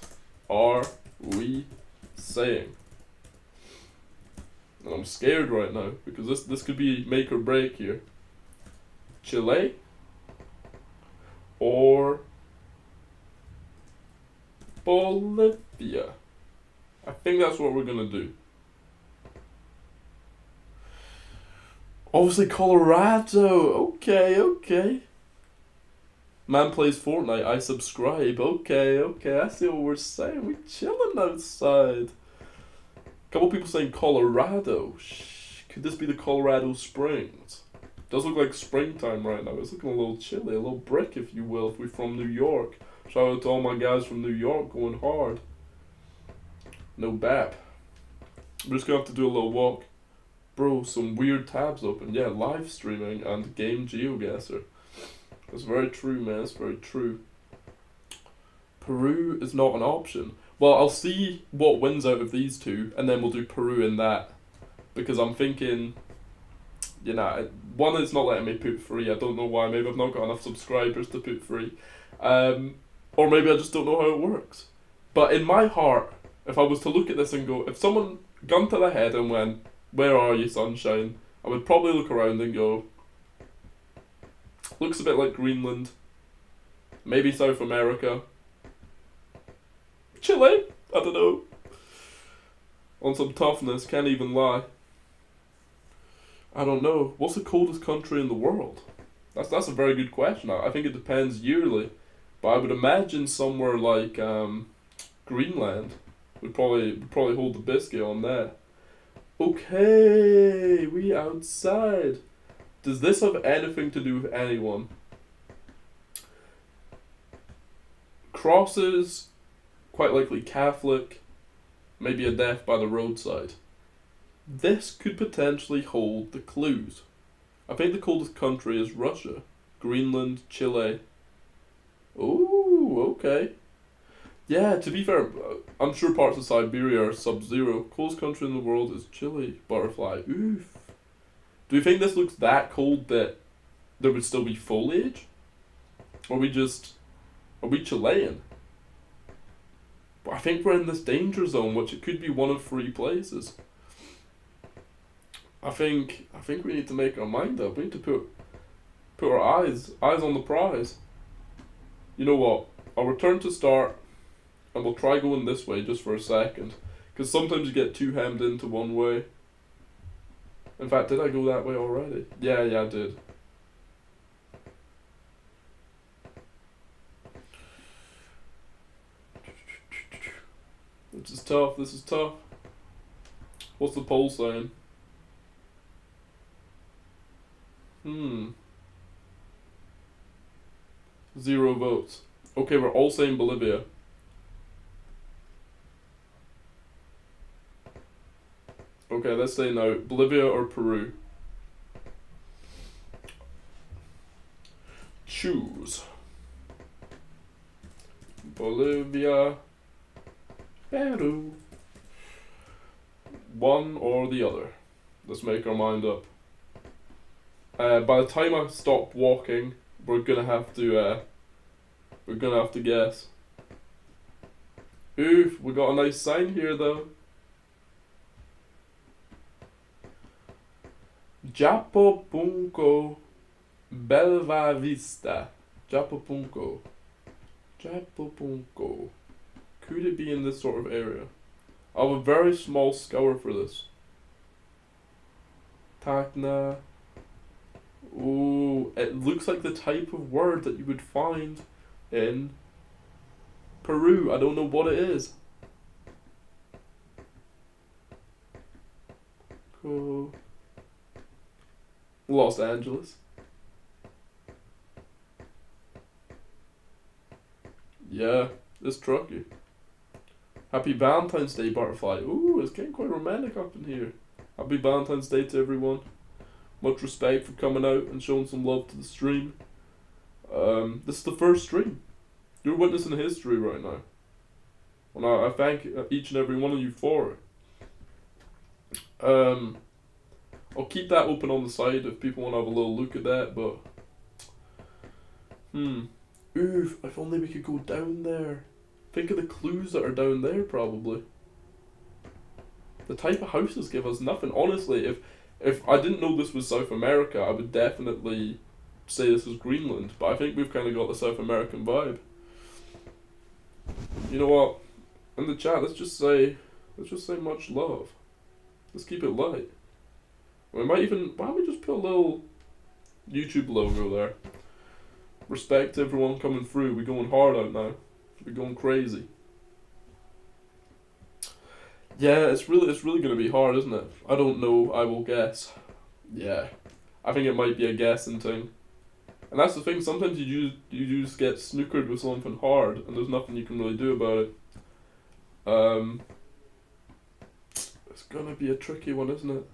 Speaker 1: are we saying? And I'm scared right now, because this could be make or break here. Chile or Bolivia? I think that's what we're gonna do. Obviously Colorado. Okay. Man plays Fortnite, I subscribe. Okay, I see what we're saying. We chilling outside. Couple people saying Colorado. Could this be the Colorado Springs? Does look like springtime right now. It's looking a little chilly, a little brick if you will, if we're from New York. Shout out to all my guys from New York going hard. No bap. We're just gonna have to do a little walk. Bro, some weird tabs open. Yeah, live streaming and game Geoguessr. That's very true, man. It's very true. Peru is not an option. Well, I'll see what wins out of these two, and then we'll do Peru in that. Because I'm thinking, one is not letting me put free. I don't know why. Maybe I've not got enough subscribers to put free. Or maybe I just don't know how it works. But in my heart, if I was to look at this and go, if someone gun to the head and went, "Where are you, sunshine?" I would probably look around and go, looks a bit like Greenland. Maybe South America. Chile? I don't know. On some toughness, can't even lie. I don't know. What's the coldest country in the world? That's a very good question. I think it depends yearly. But I would imagine somewhere like Greenland would probably hold the biscuit on that. Okay, we outside. Does this have anything to do with anyone? Crosses, quite likely Catholic, maybe a death by the roadside. This could potentially hold the clues. I think the coldest country is Russia, Greenland, Chile. Oh, okay. Yeah, to be fair, I'm sure parts of Siberia are sub-zero. Coldest country in the world is Chile. Butterfly. Oof. Do you think this looks that cold that there would still be foliage? Or are we Chilean? But I think we're in this danger zone, which it could be one of 3 places. I think we need to make our mind up. We need to put our eyes on the prize. You know what? I'll return to start, and we'll try going this way just for a second, because sometimes you get too hemmed into one way. In fact, did I go that way already? Yeah, I did. This is tough. What's the poll saying? 0 votes. Okay, we're all saying Bolivia. Okay, let's say now, Bolivia or Peru. Choose. Bolivia, Peru. One or the other. Let's make our mind up. By the time I stop walking, we're gonna have to guess. Oof, we got a nice sign here though. Japopunco, Belva Vista. Japopunco. Could it be in this sort of area? I have a very small scour for this. Tacna. Ooh, it looks like the type of word that you would find in Peru. I don't know what it is. Cool. Los Angeles. Yeah, it's trucky. Happy Valentine's Day, Butterfly. Ooh, it's getting quite romantic up in here. Happy Valentine's Day to everyone. Much respect for coming out and showing some love to the stream. This is the first stream. You're witnessing history right now. And I thank each and every one of you for it. I'll keep that open on the side if people want to have a little look at that, but... Oof, if only we could go down there. Think of the clues that are down there, probably. The type of houses give us nothing. Honestly, if I didn't know this was South America, I would definitely say this is Greenland, but I think we've kind of got the South American vibe. You know what? In the chat, let's just say much love. Let's keep it light. We might even, why don't we just put a little YouTube logo there? Respect to everyone coming through. We're going hard out now. We're going crazy. Yeah, it's really gonna be hard, isn't it? I don't know. I will guess. Yeah, I think it might be a guessing thing. And that's the thing. Sometimes you just get snookered with something hard, and there's nothing you can really do about it. It's gonna be a tricky one, isn't it?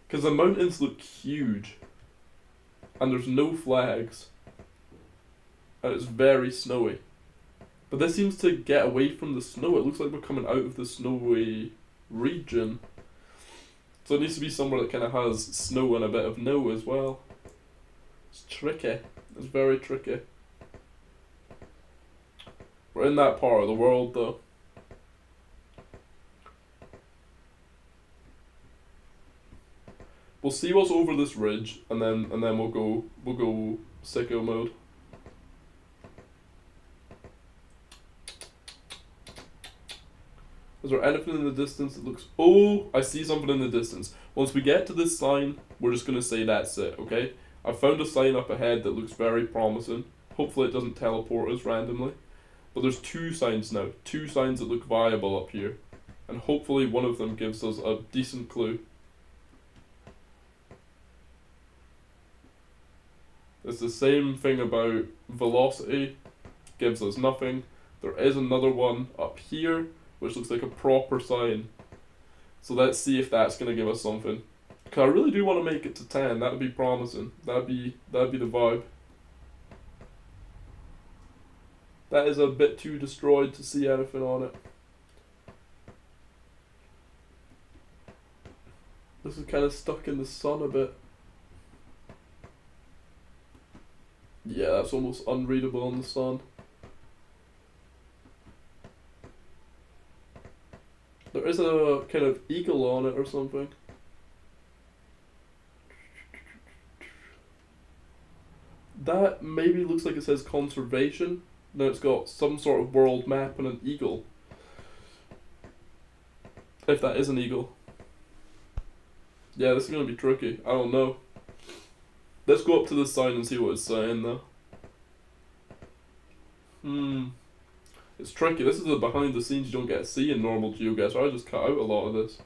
Speaker 1: Because the mountains look huge, and there's no flags, and it's very snowy. But this seems to get away from the snow. It looks like we're coming out of the snowy region. So it needs to be somewhere that kind of has snow and a bit of no as well. It's tricky. It's very tricky. We're in that part of the world though. We'll see what's over this ridge, and then we'll go sicko mode. Is there anything in the distance that looks... Oh, I see something in the distance. Once we get to this sign, we're just going to say that's it, okay? I found a sign up ahead that looks very promising. Hopefully it doesn't teleport us randomly. But there's 2 signs now. 2 signs that look viable up here. And hopefully one of them gives us a decent clue. It's the same thing about velocity. Gives us nothing. There is another one up here, which looks like a proper sign. So let's see if that's going to give us something. Because I really do want to make it to 10. That would be promising. That'd be the vibe. That is a bit too destroyed to see anything on it. This is kind of stuck in the sun a bit. Yeah, that's almost unreadable in the sun. There is a kind of eagle on it or something. That maybe looks like it says conservation. Now it's got some sort of world map and an eagle. If that is an eagle. Yeah, this is going to be tricky. I don't know. Let's go up to the sign and see what it's saying though. It's tricky. This is the behind the scenes you don't get to see in normal Geoguessr. I just cut out a lot of this.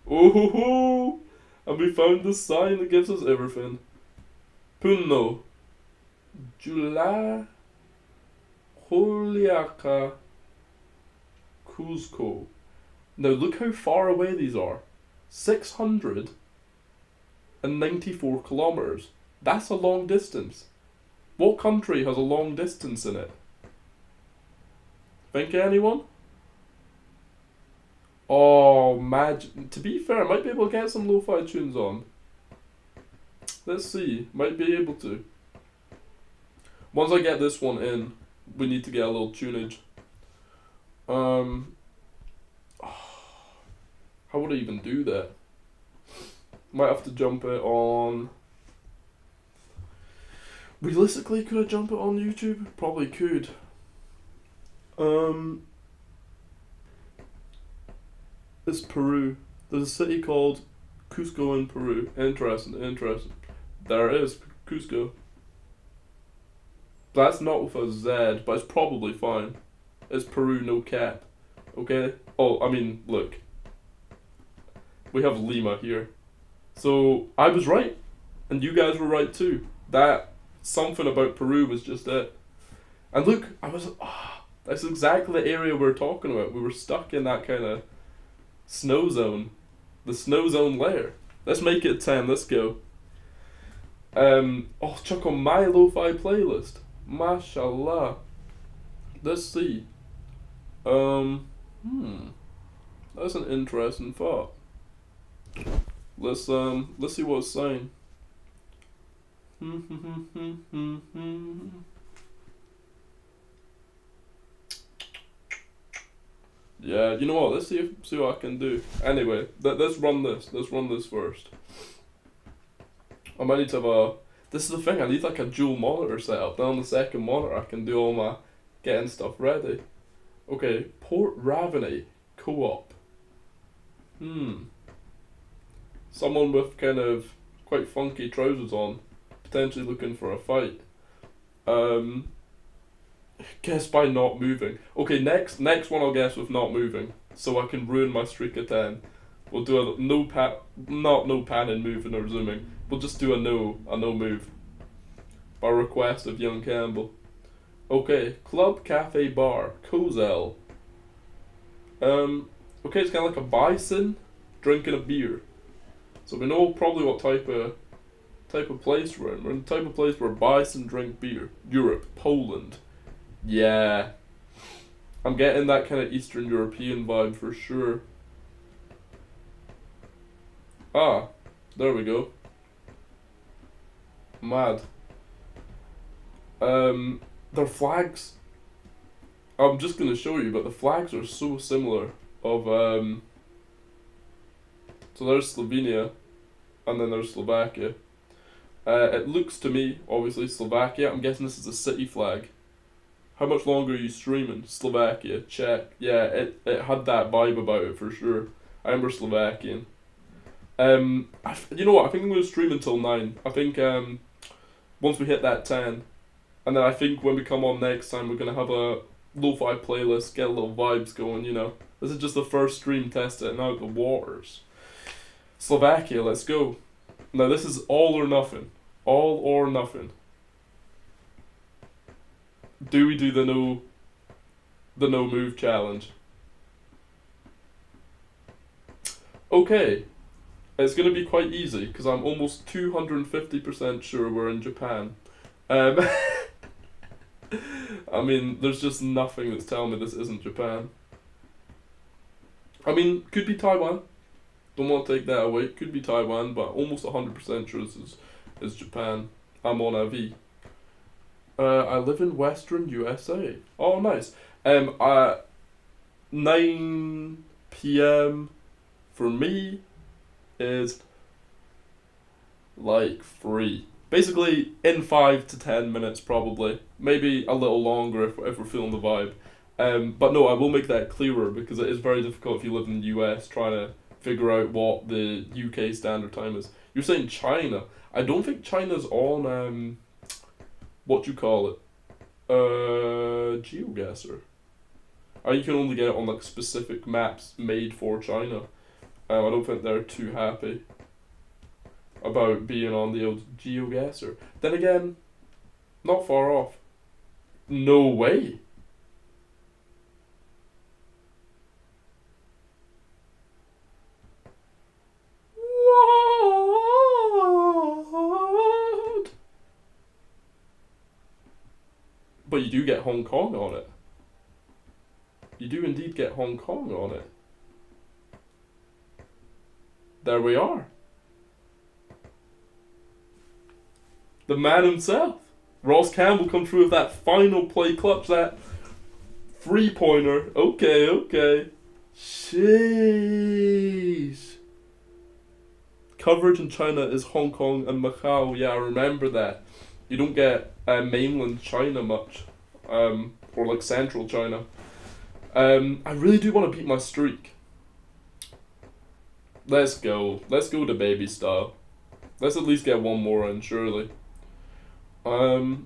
Speaker 1: Oh ho ho! And we found the sign that gives us everything. Punno. Jula. Juliaca. Cuzco. Now look how far away these are. 694 kilometers. That's a long distance. What country has a long distance in it? Think of anyone? Oh, to be fair, I might be able to get some lo-fi tunes on. Let's see. Might be able to. Once I get this one in, we need to get a little tunage. How would I even do that? Might have to jump it on... Realistically, could I jump it on YouTube? Probably could. It's Peru. There's a city called Cusco in Peru. Interesting. There it is, Cusco. That's not with a Z, but it's probably fine. It's Peru, no cap. Okay? Oh, I mean, look. We have Lima here. So, I was right. And you guys were right too. That something about Peru was just it. And look, that's exactly the area we're talking about. We were stuck in that kind of snow zone. The snow zone layer. Let's make it 10, let's go. Check on my lo-fi playlist. Mashallah. Let's see. That's an interesting thought. Let's see what it's saying. Yeah, you know what? Let's see what I can do. Anyway, let's run this. Let's run this first. I might need to have this is the thing. I need like a dual monitor setup. Then on the second monitor, I can do all my getting stuff ready. Okay, Port Ravenny co-op. Someone with kind of quite funky trousers on, potentially looking for a fight. Guess by not moving. Okay, next one I'll guess with not moving, so I can ruin my streak of 10. We'll do a no panning, moving or zooming. We'll just do a no move. By request of Young Campbell. Okay, Club Cafe Bar, Kozel. Okay, it's kind of like a bison drinking a beer. So we know probably what type of place we're in. We're in the type of place where bison drink beer. Europe, Poland. Yeah. I'm getting that kind of Eastern European vibe for sure. Ah, there we go. Mad. Their flags. I'm just gonna show you, but the flags are so similar. So there's Slovenia, and then there's Slovakia. It looks to me, obviously, Slovakia. I'm guessing this is a city flag. How much longer are you streaming? Slovakia, check. Yeah, it had that vibe about it for sure. I remember Slovakian. You know what? I think I'm gonna stream until 9. I think once we hit that 10, And then I think when we come on next time, we're going to have a lo-fi playlist, get a little vibes going, you know. This is just the first stream testing out the waters. Slovakia, let's go. Now this is all or nothing. All or nothing. Do we do the no move challenge? Okay. It's going to be quite easy, because I'm almost 250% sure we're in Japan. I mean, there's just nothing that's telling me this isn't Japan. I mean, could be Taiwan. Don't want to take that away. Could be Taiwan, but almost 100% sure this is Japan. I'm on AV. I live in Western USA. Oh, nice. 9 p.m. for me is like 3. Basically, in 5 to 10 minutes, probably. Maybe a little longer if we're feeling the vibe. But no, I will make that clearer, because it is very difficult if you live in the US trying to figure out what the UK standard time is. You're saying China. I don't think China's on, what you call it? Geoguessr. You can only get it on like specific maps made for China. I don't think they're too happy about being on the old Geoguessr. Then again, not far off. No way. What? But you do get Hong Kong on it. You do indeed get Hong Kong on it. There we are. The man himself. Ross Campbell come through with that final play clutch, that 3-pointer. Okay. Sheesh. Coverage in China is Hong Kong and Macau. Yeah, I remember that. You don't get mainland China much. Or like central China. I really do want to beat my streak. Let's go. Let's go to baby style. Let's at least get one more in, surely. What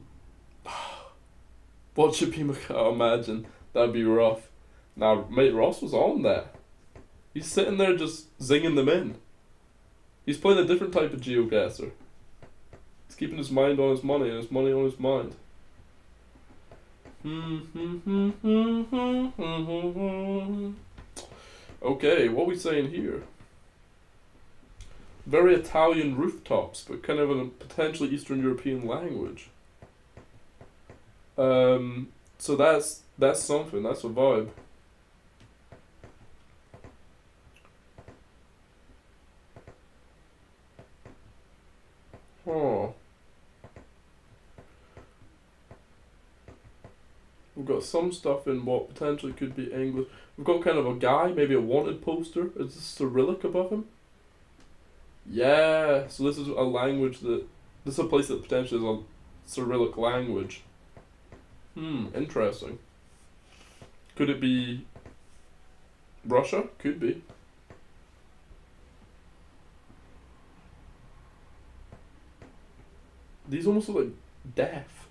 Speaker 1: should be Macau? Imagine. That'd be rough. Now, mate, Ross was on that. He's sitting there just zinging them in. He's playing a different type of Geoguessr. He's keeping his mind on his money and his money on his mind. Okay, what are we saying here? Very Italian rooftops, but kind of in a potentially Eastern European language. So that's something. That's a vibe. Huh. We've got some stuff in what potentially could be English. We've got kind of a guy, maybe a wanted poster. Is this Cyrillic above him? Yeah, so this is a language that... This is a place that potentially is a Cyrillic language. Interesting. Could it be Russia? Could be. These almost look like deaf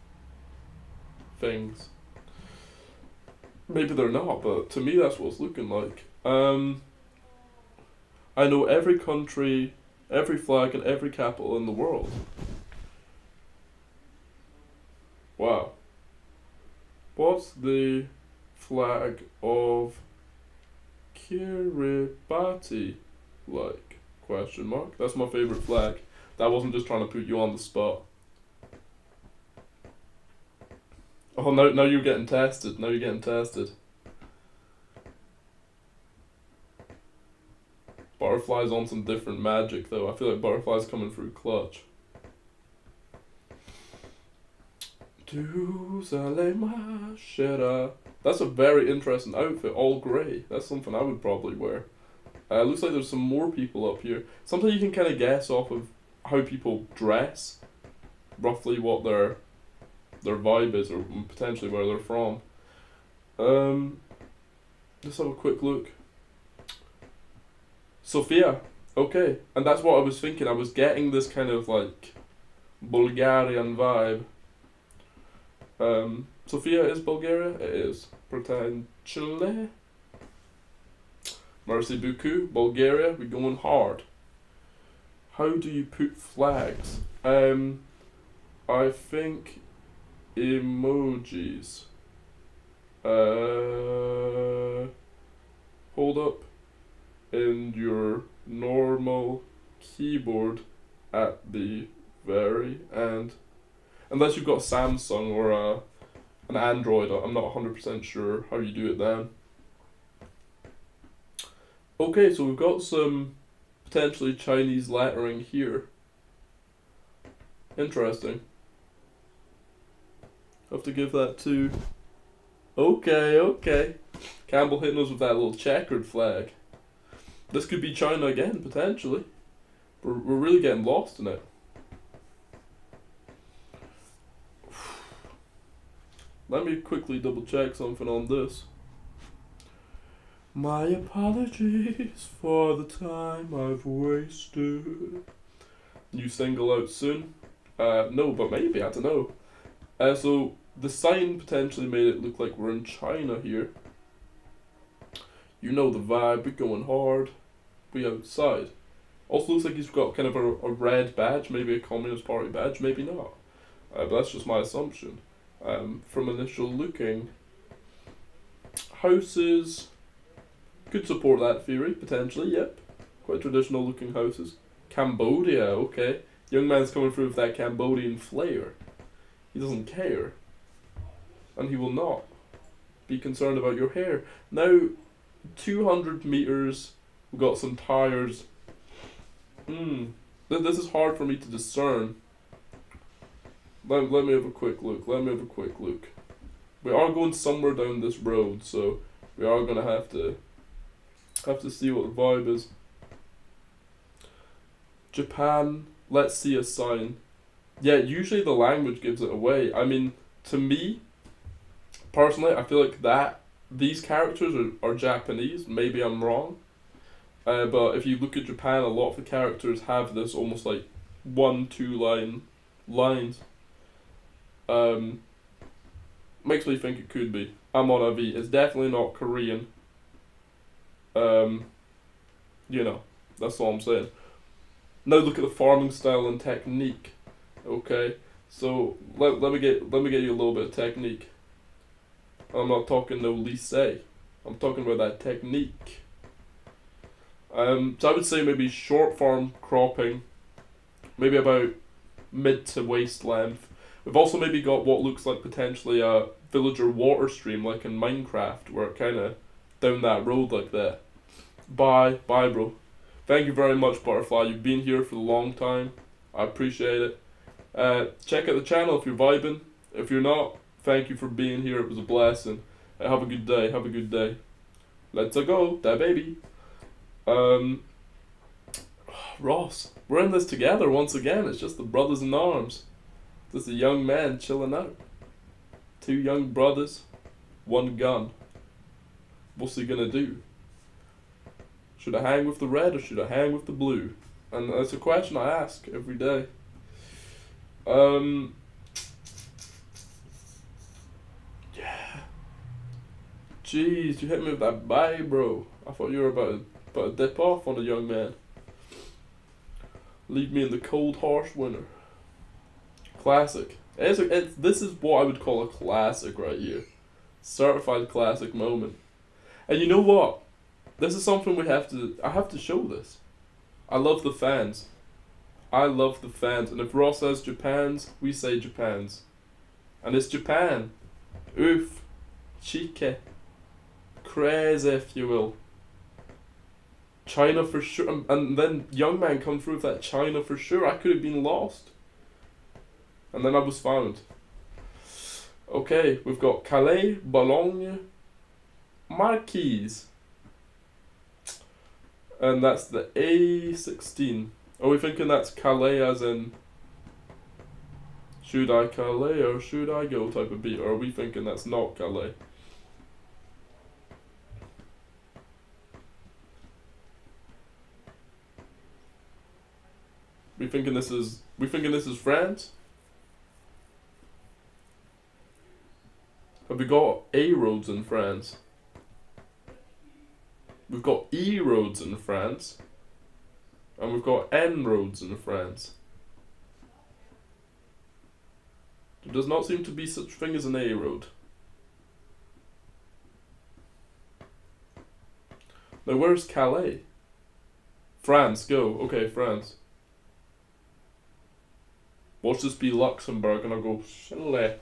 Speaker 1: things. Maybe they're not, but to me that's what it's looking like. I know every country, every flag, and every capital in the world. Wow. What's the flag of Kiribati like? Question mark. That's my favorite flag. That wasn't just trying to put you on the spot. Oh, now you're getting tested. Now you're getting tested. Butterfly's on some different magic, though. I feel like Butterfly's coming through clutch. That's a very interesting outfit, all grey. That's something I would probably wear. Looks like there's some more people up here. Sometimes you can kind of guess off of how people dress, roughly what their vibe is, or potentially where they're from. Let's have a quick look. Sofia, okay, and that's what I was thinking. I was getting this kind of like Bulgarian vibe. Sofia is Bulgaria? It is. Potentially. Merci beaucoup. Bulgaria, we going hard. How do you put flags? I think emojis. Hold up in your normal keyboard at the very end. Unless you've got Samsung or an Android, I'm not 100% sure how you do it then. Okay, so we've got some potentially Chinese lettering here. Interesting. Have to give that to... Okay. Campbell hitting us with that little checkered flag. This could be China again, potentially. We're really getting lost in it. Let me quickly double check something on this. My apologies for the time I've wasted. New single out soon? No, but maybe, I don't know. So the sign potentially made it look like we're in China here. You know the vibe, we're going hard. We outside. Also looks like he's got kind of a red badge, maybe a Communist Party badge, maybe not. But that's just my assumption. From initial looking. Houses could support that theory, potentially, yep. Quite traditional looking houses. Cambodia, okay. Young man's coming through with that Cambodian flair. He doesn't care. And he will not be concerned about your hair. Now, 200 meters, we've got some tires. This is hard for me to discern. Let me have a quick look. We are going somewhere down this road, so we are gonna have to see what the vibe is. Japan, let's see a sign. Yeah, usually the language gives it away. I mean, to me, personally, I feel like these characters are Japanese. Maybe I'm wrong. But if you look at Japan, a lot of the characters have this almost like 1-2 lines. Makes me think it could be. I'm on a V. It's definitely not Korean. That's all I'm saying. Now look at the farming style and technique. Okay, so let me get you a little bit of technique. I'm not talking no lycée. I'm talking about that technique. So I would say maybe short farm cropping, maybe about mid to waist length. We've also maybe got what looks like potentially a villager water stream like in Minecraft, where it kind of down that road like that. Bye bro. Thank you very much, Butterfly. You've been here for a long time. I appreciate it. Check out the channel if you're vibing. If you're not, thank you for being here. It was a blessing. Have a good day. Let's go, that baby. Ross, we're in this together once again. It's just the brothers in arms. Just a young man chilling out. 2 young brothers, 1 gun. What's he gonna do? Should I hang with the red or should I hang with the blue? And that's a question I ask every day. Yeah. Jeez, you hit me with that bye, bro. I thought you were about to dip off on a young man. Leave me in the cold, harsh winter. Classic. This is what I would call a classic right here. Certified classic moment. And you know what? This is something I have to show this. I love the fans. And if Ross says Japans, we say Japans. And it's Japan. Oof. Cheeky. Crazy, if you will. China for sure. And then young man come through with that China for sure. I could have been lost. And then I was found. Okay, we've got Calais, Boulogne, Marquise. And that's the A16. Are we thinking that's Calais as in should I Calais or should I go type of beat? Or are we thinking that's not Calais? We thinking this is France? Have we got A roads in France? We've got E roads in France. And we've got N roads in France. There does not seem to be such thing as an A road. Now where's Calais? France, go. Okay, France. Watch this be Luxembourg and I'll go, Chile.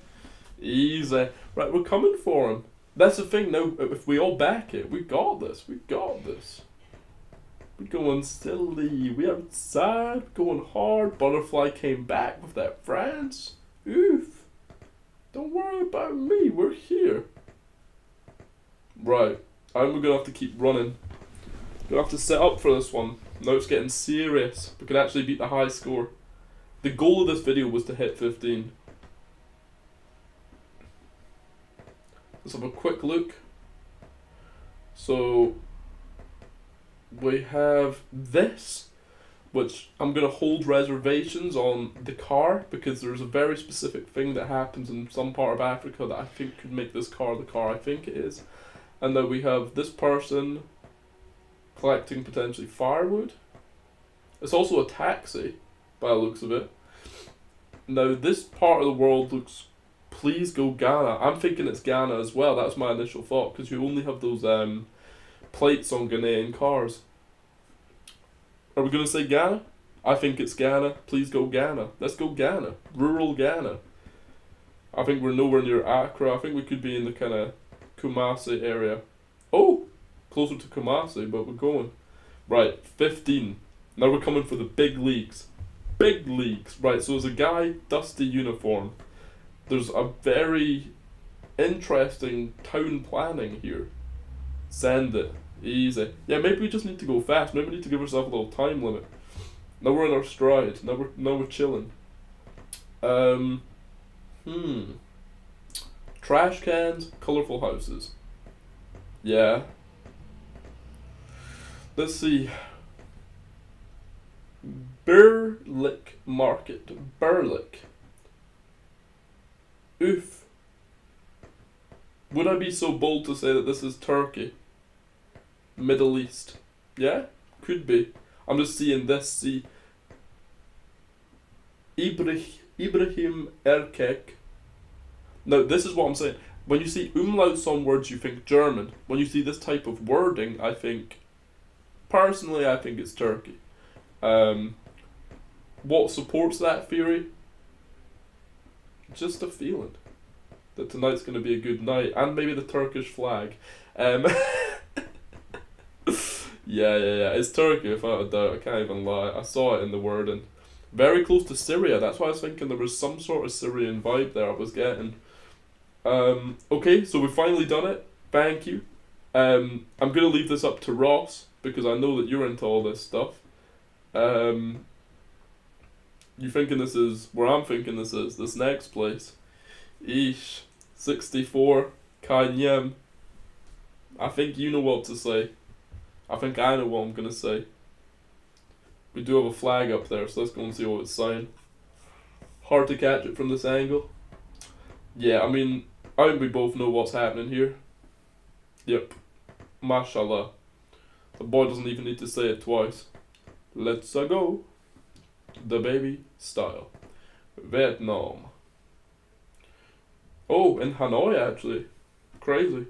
Speaker 1: Easy. Right, we're coming for him. That's the thing now, if we all back it, we got this. We got this. We're going silly. We outside, going hard. Butterfly came back with that France. Oof. Don't worry about me, we're here. Right, I'm gonna have to keep running. Gonna have to set up for this one. Now it's getting serious. We can actually beat the high score. The goal of this video was to hit 15. Let's have a quick look. So we have this, which I'm going to hold reservations on the car because there's a very specific thing that happens in some part of Africa that I think could make this car the car I think it is. And then we have this person collecting potentially firewood. It's also a taxi by the looks of it. Now this part of the world looks, please go Ghana. I'm thinking it's Ghana as well. That's my initial thought because you only have those plates on Ghanaian cars. Are we going to say Ghana? I think it's Ghana. Please go Ghana. Let's go Ghana. Rural Ghana. I think we're nowhere near Accra. I think we could be in the kind of Kumasi area. Oh! Closer to Kumasi, but we're going. Right, 15. Now we're coming for the big leagues. Big leagues. Right, so there's a guy, dusty uniform. There's a very interesting town planning here. Send it. Easy. Yeah, maybe we just need to go fast. Maybe we need to give ourselves a little time limit. Now we're in our stride. Now we're chilling. Trash cans, colourful houses. Yeah. Let's see. Berlik Market. Berlik. Oof. Would I be so bold to say that this is Turkey? Middle East. Yeah? Could be. I'm just seeing this. See. Ibrahim Erkek. Now, this is what I'm saying. When you see umlauts on words, you think German. When you see this type of wording, I think... Personally, I think it's Turkey. What supports that theory? Just a feeling that tonight's going to be a good night. And maybe the Turkish flag. Yeah. It's Turkey, without a doubt. I can't even lie. I saw it in the wording. Very close to Syria. That's why I was thinking there was some sort of Syrian vibe there I was getting. Okay, so we've finally done it. Thank you. I'm going to leave this up to Ross, because I know that you're into all this stuff. You thinking this is where I'm thinking this is, this next place. Eesh. 64. Kanyem. I think you know what to say. I think I know what I'm going to say. We do have a flag up there, so let's go and see what it's saying. Hard to catch it from this angle. Yeah, I mean, I think we both know what's happening here. Yep. Mashallah. The boy doesn't even need to say it twice. Let's go. The baby style. Vietnam. Oh, in Hanoi actually. Crazy.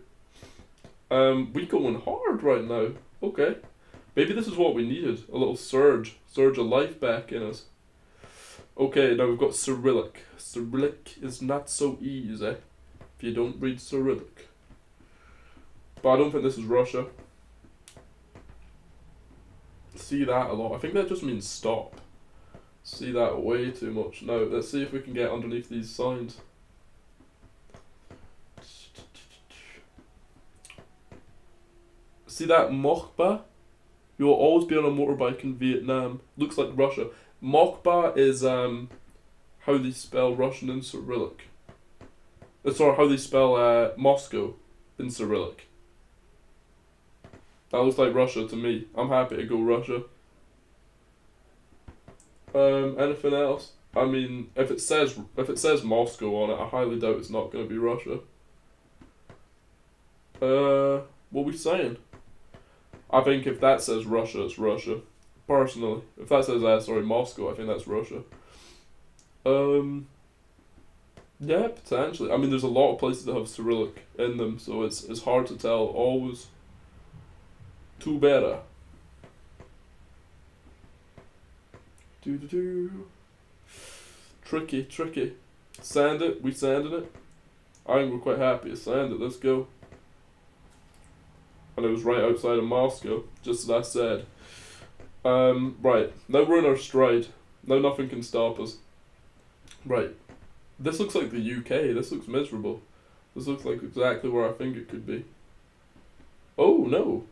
Speaker 1: We going hard right now. Okay. Maybe this is what we needed. A little surge. Surge of life back in us. Okay, now we've got Cyrillic. Cyrillic is not so easy if you don't read Cyrillic. But I don't think this is Russia. See that a lot. I think that just means stop. See that way too much. Now, let's see if we can get underneath these signs. See that Mokhba? You will always be on a motorbike in Vietnam. Looks like Russia. Mokhba is how they spell Russian in Cyrillic. Sorry, how they spell Moscow in Cyrillic. That looks like Russia to me. I'm happy to go Russia. Anything else? I mean, if it says Moscow on it, I highly doubt it's not going to be Russia. What we saying? I think if that says Russia, it's Russia. Personally, if that says Moscow, I think that's Russia. Yeah, potentially. I mean, there's a lot of places that have Cyrillic in them, so it's hard to tell. Always. Too better. Do. Tricky. Sand it. We sanded it. I think we're quite happy to sand it. Let's go. And it was right outside of Moscow, just as I said. Right. Now we're in our stride. Now nothing can stop us. Right. This looks like the UK. This looks miserable. This looks like exactly where I think it could be. Oh, no.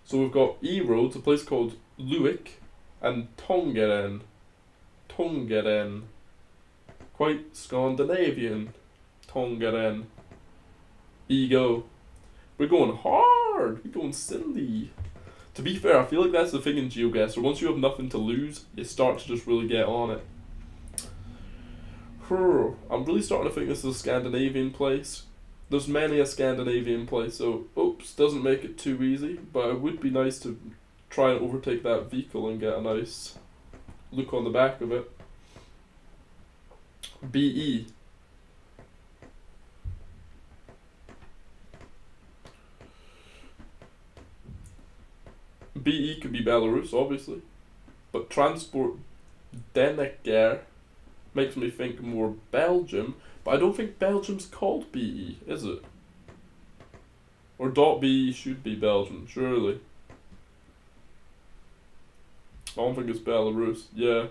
Speaker 1: So we've got E-roads, a place called Luik, and Tongeren. Quite Scandinavian. Tongeren. Ego. We're going hard. We're going silly. To be fair, I feel like that's the thing in Geoguessr. Once you have nothing to lose, you start to just really get on it. I'm really starting to think this is a Scandinavian place. There's many a Scandinavian place, so oops, doesn't make it too easy, but it would be nice to try and overtake that vehicle and get a nice look on the back of it. BE. BE could be Belarus, obviously, but Transport Denneker makes me think more Belgium, but I don't think Belgium's called BE, is it? Or .be should be Belgium, surely. I don't think it's Belarus, yeah.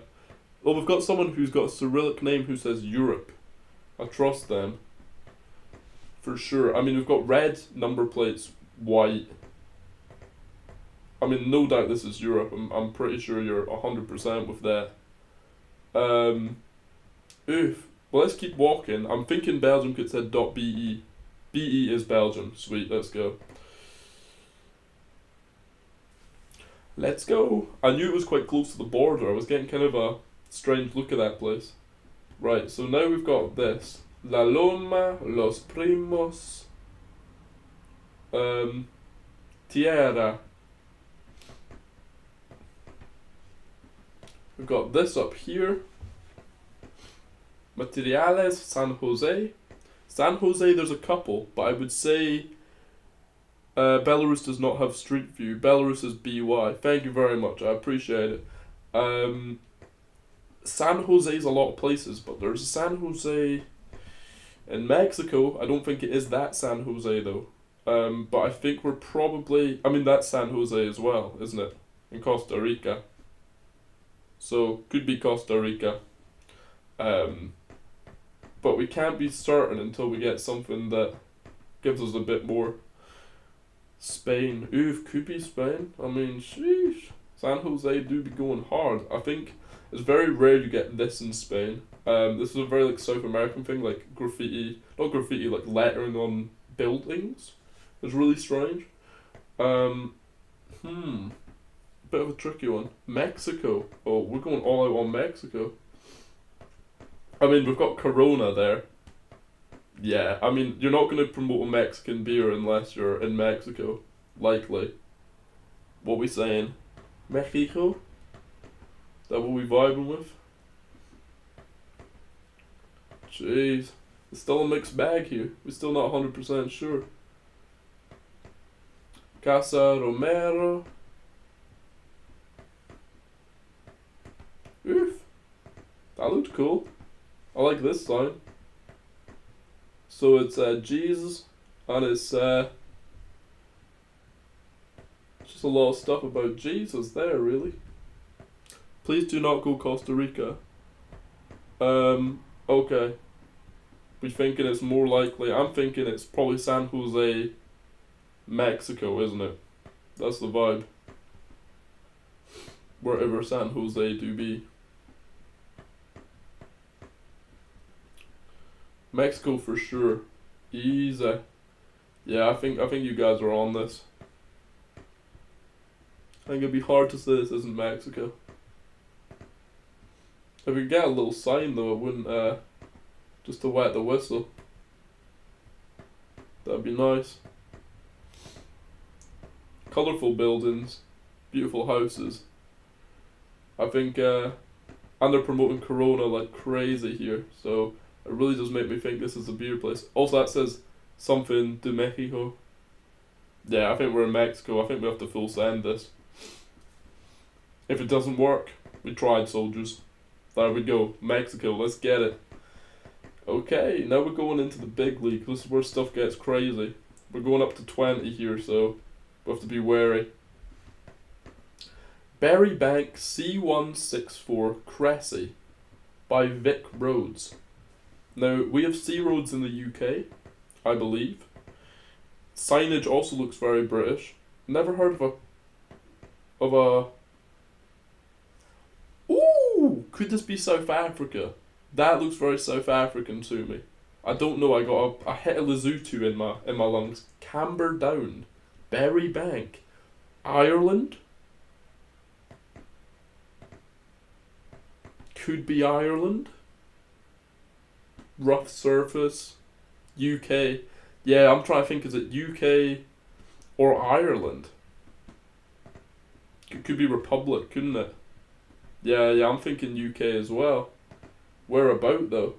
Speaker 1: Well, we've got someone who's got a Cyrillic name who says Europe. I trust them. For sure. I mean, we've got red number plates, white. I mean, no doubt this is Europe. I'm pretty sure you're 100% with that. Oof. Well, let's keep walking. I'm thinking Belgium could say .be. BE is Belgium. Sweet, let's go. Let's go. I knew it was quite close to the border. I was getting kind of a strange look at that place. Right, so now we've got this. La Loma, Los Primos, Tierra. We've got this up here. Materiales, San Jose. San Jose, there's a couple, but I would say Belarus does not have Street View. Belarus is BY. Thank you very much. I appreciate it. San Jose's a lot of places, but there's a San Jose in Mexico. I don't think it is that San Jose though. But I think we're probably... I mean, that's San Jose as well, isn't it? In Costa Rica. So, could be Costa Rica. But we can't be certain until we get something that gives us a bit more. Spain. Oof, could be Spain. I mean, sheesh. San Jose do be going hard. I think it's very rare you get this in Spain. This is a very like South American thing, like graffiti. Not graffiti, like lettering on buildings. It's really strange. Bit of a tricky one. Mexico. Oh, we're going all out on Mexico. I mean, we've got Corona there. Yeah, I mean, you're not going to promote a Mexican beer unless you're in Mexico. Likely. What we saying? Mexico? Is that what we vibing with? Jeez. It's still a mixed bag here. We're still not 100% sure. Casa Romero. Oof. That looked cool. I like this sign. So it's Jesus, and it's just a lot of stuff about Jesus there, really. Please do not go Costa Rica. Okay. We thinking it's more likely. I'm thinking it's probably San Jose, Mexico, isn't it? That's the vibe. Wherever San Jose do be. Mexico for sure. Easy. Yeah, I think you guys are on this. I think it'd be hard to say this isn't Mexico. If we get a little sign though, it wouldn't just to wet the whistle. That'd be nice. colourful buildings, beautiful houses. I think, and they're promoting Corona like crazy here, so it really does make me think this is a beer place. Also, that says something de Mexico. Yeah, I think we're in Mexico. I think we have to full send this. If it doesn't work, we tried, soldiers. There we go. Mexico, let's get it. Okay, now we're going into the big league. This is where stuff gets crazy. We're going up to 20 here, so we have to be wary. Berry Bank C164 Cressy by Vic Roads. Now, we have C Roads in the UK, I believe. Signage also looks very British. Never heard of a... Ooh! Could this be South Africa? That looks very South African to me. I don't know, I got a hit of Lesotho in my lungs. Camberdown. Berry Bank. Ireland? Could be Ireland. Rough surface. UK. Yeah, I'm trying to think, is it UK or Ireland? It could be Republic, couldn't it? Yeah, I'm thinking UK as well. Where about though?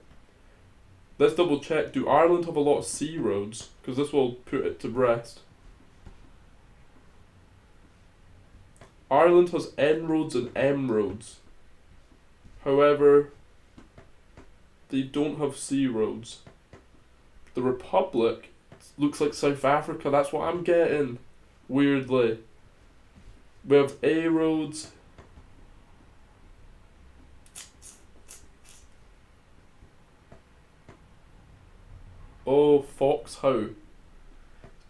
Speaker 1: Let's double check. Do Ireland have a lot of C roads? Because this will put it to rest. Ireland has N roads and M roads. However, they don't have C roads. The Republic looks like South Africa. That's what I'm getting. Weirdly. We have A roads. Oh, Foxhow.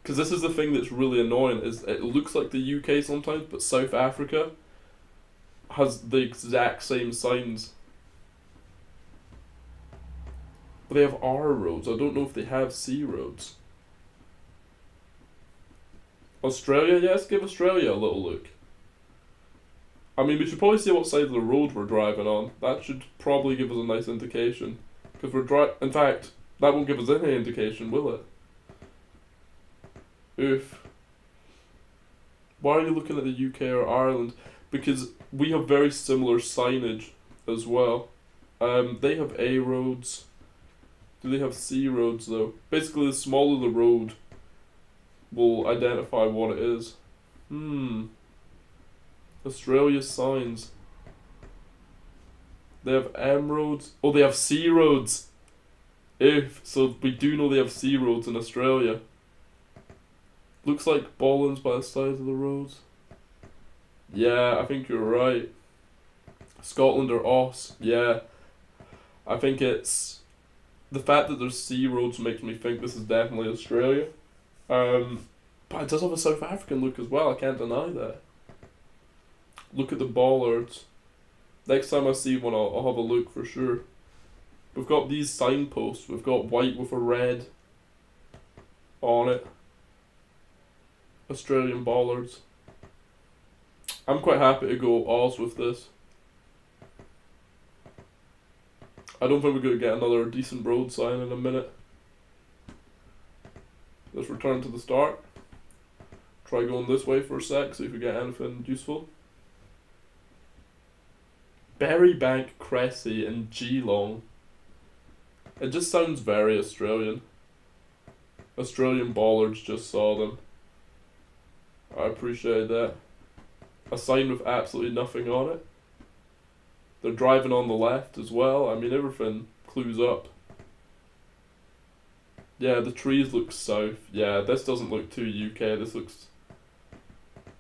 Speaker 1: Because this is the thing that's really annoying, is it looks like the UK sometimes, but South Africa has the exact same signs. But they have R roads. I don't know if they have C roads. Australia, yes, give Australia a little look. I mean, we should probably see what side of the road we're driving on. That should probably give us a nice indication. Because in fact, that won't give us any indication, will it? Oof. Why are you looking at the UK or Ireland? Because we have very similar signage as well. They have A roads. Do they have C roads though? Basically, the smaller the road will identify what it is. Australia's signs. They have M roads. Oh, they have C roads. So we do know they have C roads in Australia. Looks like Bollins by the side of the roads. Yeah, I think you're right. Scotland or Oss. Yeah. I think it's... The fact that there's C roads makes me think this is definitely Australia. But it does have a South African look as well, I can't deny that. Look at the bollards. Next time I see one, I'll have a look for sure. We've got these signposts. We've got white with a red on it. Australian bollards. I'm quite happy to go Oz with this. I don't think we're going to get another decent road sign in a minute. Let's return to the start. Try going this way for a sec, see if we get anything useful. Berry Bank Cressy and Geelong. It just sounds very Australian. Australian bollards, just saw them. I appreciate that. A sign with absolutely nothing on it. They're driving on the left as well. I mean, everything clues up. Yeah, the trees look south. Yeah, this doesn't look too UK. This looks...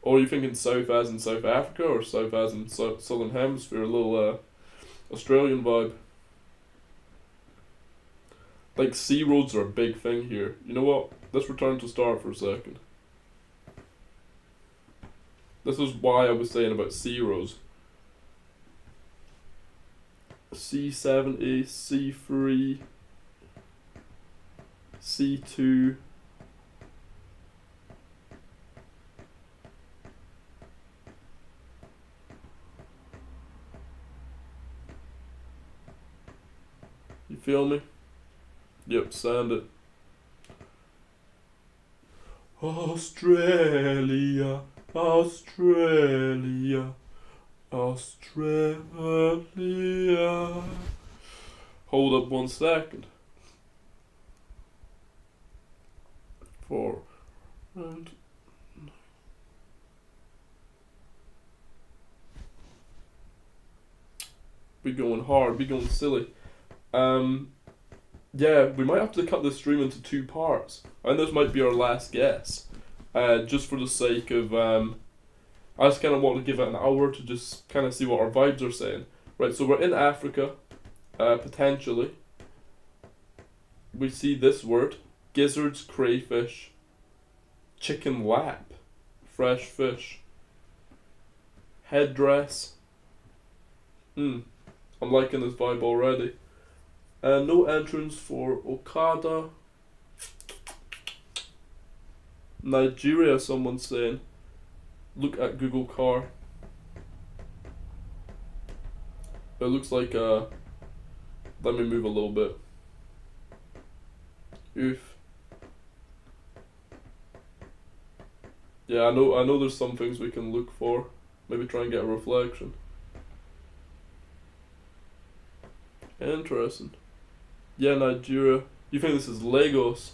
Speaker 1: Or are you thinking south as in South Africa or south as in Southern Hemisphere? A little Australian vibe. Like, C roads are a big thing here. You know what? Let's return to start for a second. This is why I was saying about C roads. C70, C3, C2. You feel me? Yep, send it. Australia. Australia. Australia. Hold up 1 second. 4 and be going hard, be going silly. Yeah, we might have to cut this stream into 2 parts. And this might be our last guess. Just for the sake of I just kind of want to give it an hour to just kind of see what our vibes are saying. Right, so we're in Africa, potentially. We see this word, gizzards, crayfish, chicken lap, fresh fish, headdress. I'm liking this vibe already. No entrance for Okada. Nigeria, someone's saying. Look at Google car. It looks like let me move a little bit. Oof. Yeah, I know there's some things we can look for. Maybe try and get a reflection. Interesting. Yeah, Nigeria. You think this is Lagos?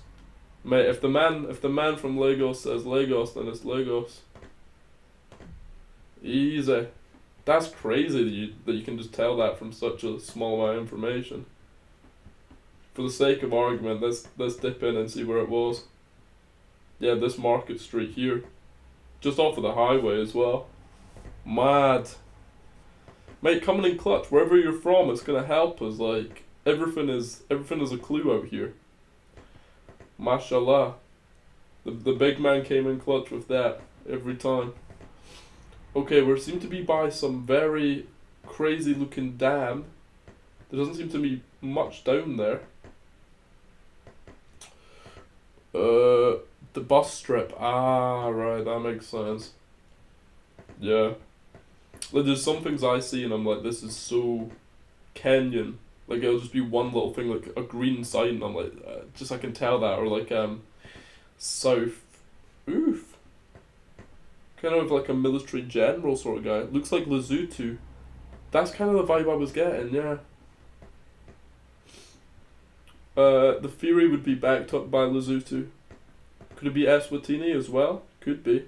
Speaker 1: Mate, if the man from Lagos says Lagos, then it's Lagos. Easy. That's crazy that you can just tell that from such a small amount of information. For the sake of argument, let's dip in and see where it was. Yeah, this Market Street here. Just off of the highway as well. Mad. Mate, coming in clutch, wherever you're from, it's gonna help us. Like, everything is a clue out here. Mashallah. The big man came in clutch with that every time. Okay, we seem to be by some very crazy looking dam. There doesn't seem to be much down there. The bus strip. Ah, right, that makes sense. Yeah. Like, there's some things I see and I'm like, this is so Kenyan. Like, it'll just be one little thing, like a green sign, and I'm like, just I can tell that. Or like, South. Oof. Kind of like a military general sort of guy. Looks like Lesotho. That's kind of the vibe I was getting, yeah. The theory would be backed up by Lesotho. Could it be Eswatini as well? Could be.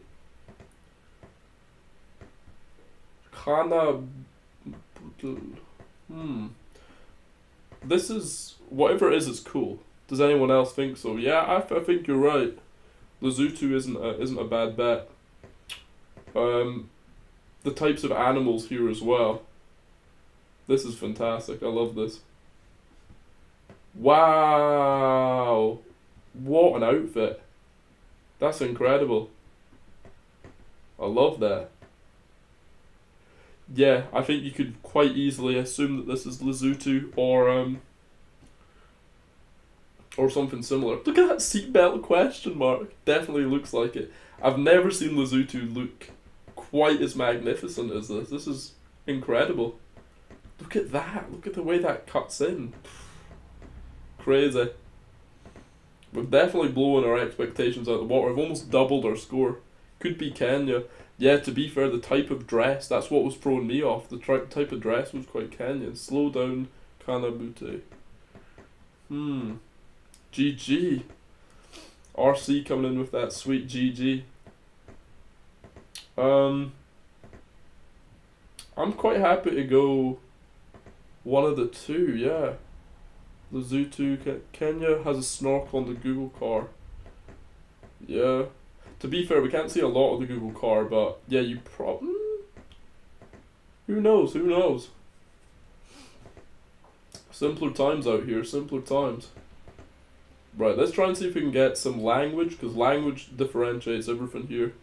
Speaker 1: Kana. This is, whatever it is, it's cool. Does anyone else think so? Yeah, I think you're right. Lesotho isn't a bad bet. The types of animals here as well. This is fantastic. I love this. Wow! What an outfit. That's incredible. I love that. Yeah, I think you could quite easily assume that this is Lesotho or something similar. Look at that seatbelt question mark. Definitely looks like it. I've never seen Lesotho look quite as magnificent as this. This is incredible. Look at that. Look at the way that cuts in. Crazy. We've definitely blown our expectations out of the water. We've almost doubled our score. Could be Kenya. Yeah, to be fair, the type of dress, that's what was throwing me off. The type of dress was quite Kenyan. Slow down, Kanabute. GG. RC coming in with that sweet GG. I'm quite happy to go one of the two, yeah. Lesotho, Kenya has a snorkel on the Google car. Yeah. To be fair, we can't see a lot of the Google car, but yeah, you probably... Who knows? Simpler times out here, simpler times. Right, let's try and see if we can get some language, because language differentiates everything here.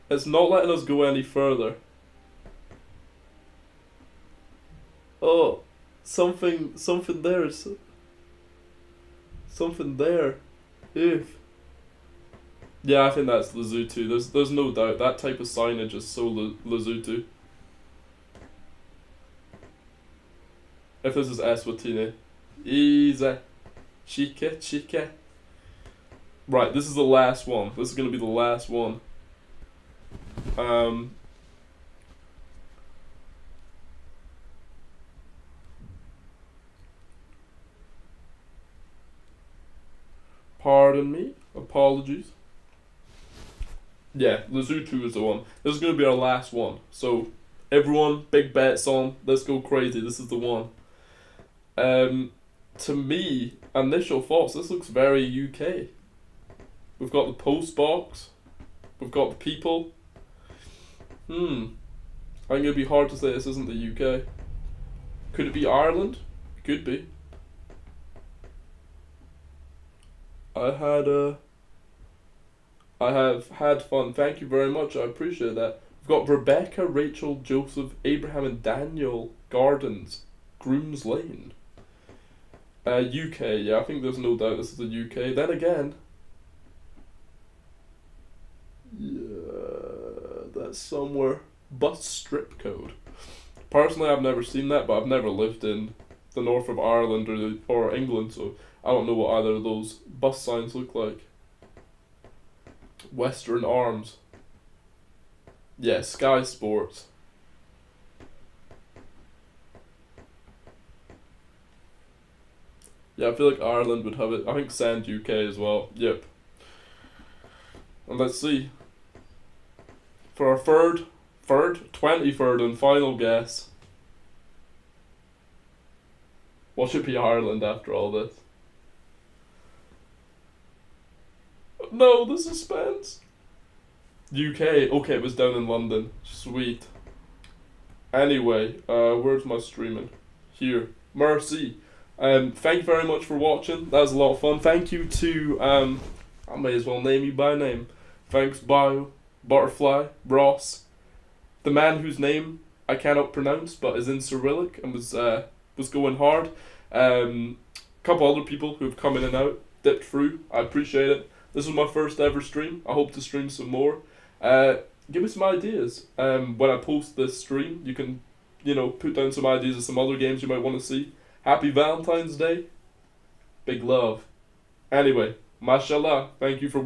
Speaker 1: It's not letting us go any further. Oh, something there. Something there. If. Yeah, I think that's Lesotho. There's no doubt. That type of signage is so Lesotho. If this is Eswatini. Easy. Chica, chica. Right, this is the last one. This is gonna be the last one. Um. Pardon me. Apologies. Yeah, Lesotho is the one. This is gonna be our last one. So, everyone, big bets on. Let's go crazy. This is the one. To me, initial thoughts. This looks very UK. We've got the post box. We've got the people. I think it'd be hard to say this isn't the UK. Could it be Ireland? Could be. I have had fun. Thank you very much. I appreciate that. We've got Rebecca, Rachel, Joseph, Abraham, and Daniel Gardens, Grooms Lane. UK. Yeah, I think there's no doubt this is the UK. Then again, yeah, that's somewhere. Bus strip code. Personally, I've never seen that, but I've never lived in the north of Ireland or England, so I don't know what either of those bus signs look like. Western Arms. Yeah, Sky Sports. Yeah, I feel like Ireland would have it. I think Sand UK as well. Yep. And let's see. For our 23rd and final guess. What should be Ireland after all this? No, the suspense. UK. Okay, it was down in London. Sweet. Anyway, where's my streaming? Here. Mercy. Thank you very much for watching. That was a lot of fun. Thank you to, I may as well name you by name. Thanks, Bio, Butterfly, Ross, the man whose name I cannot pronounce but is in Cyrillic and was going hard. Couple other people who've come in and out, dipped through. I appreciate it. This was my first ever stream. I hope to stream some more. Give me some ideas. When I post this stream, you can, put down some ideas of some other games you might want to see. Happy Valentine's Day. Big love. Anyway, mashallah. Thank you for watching.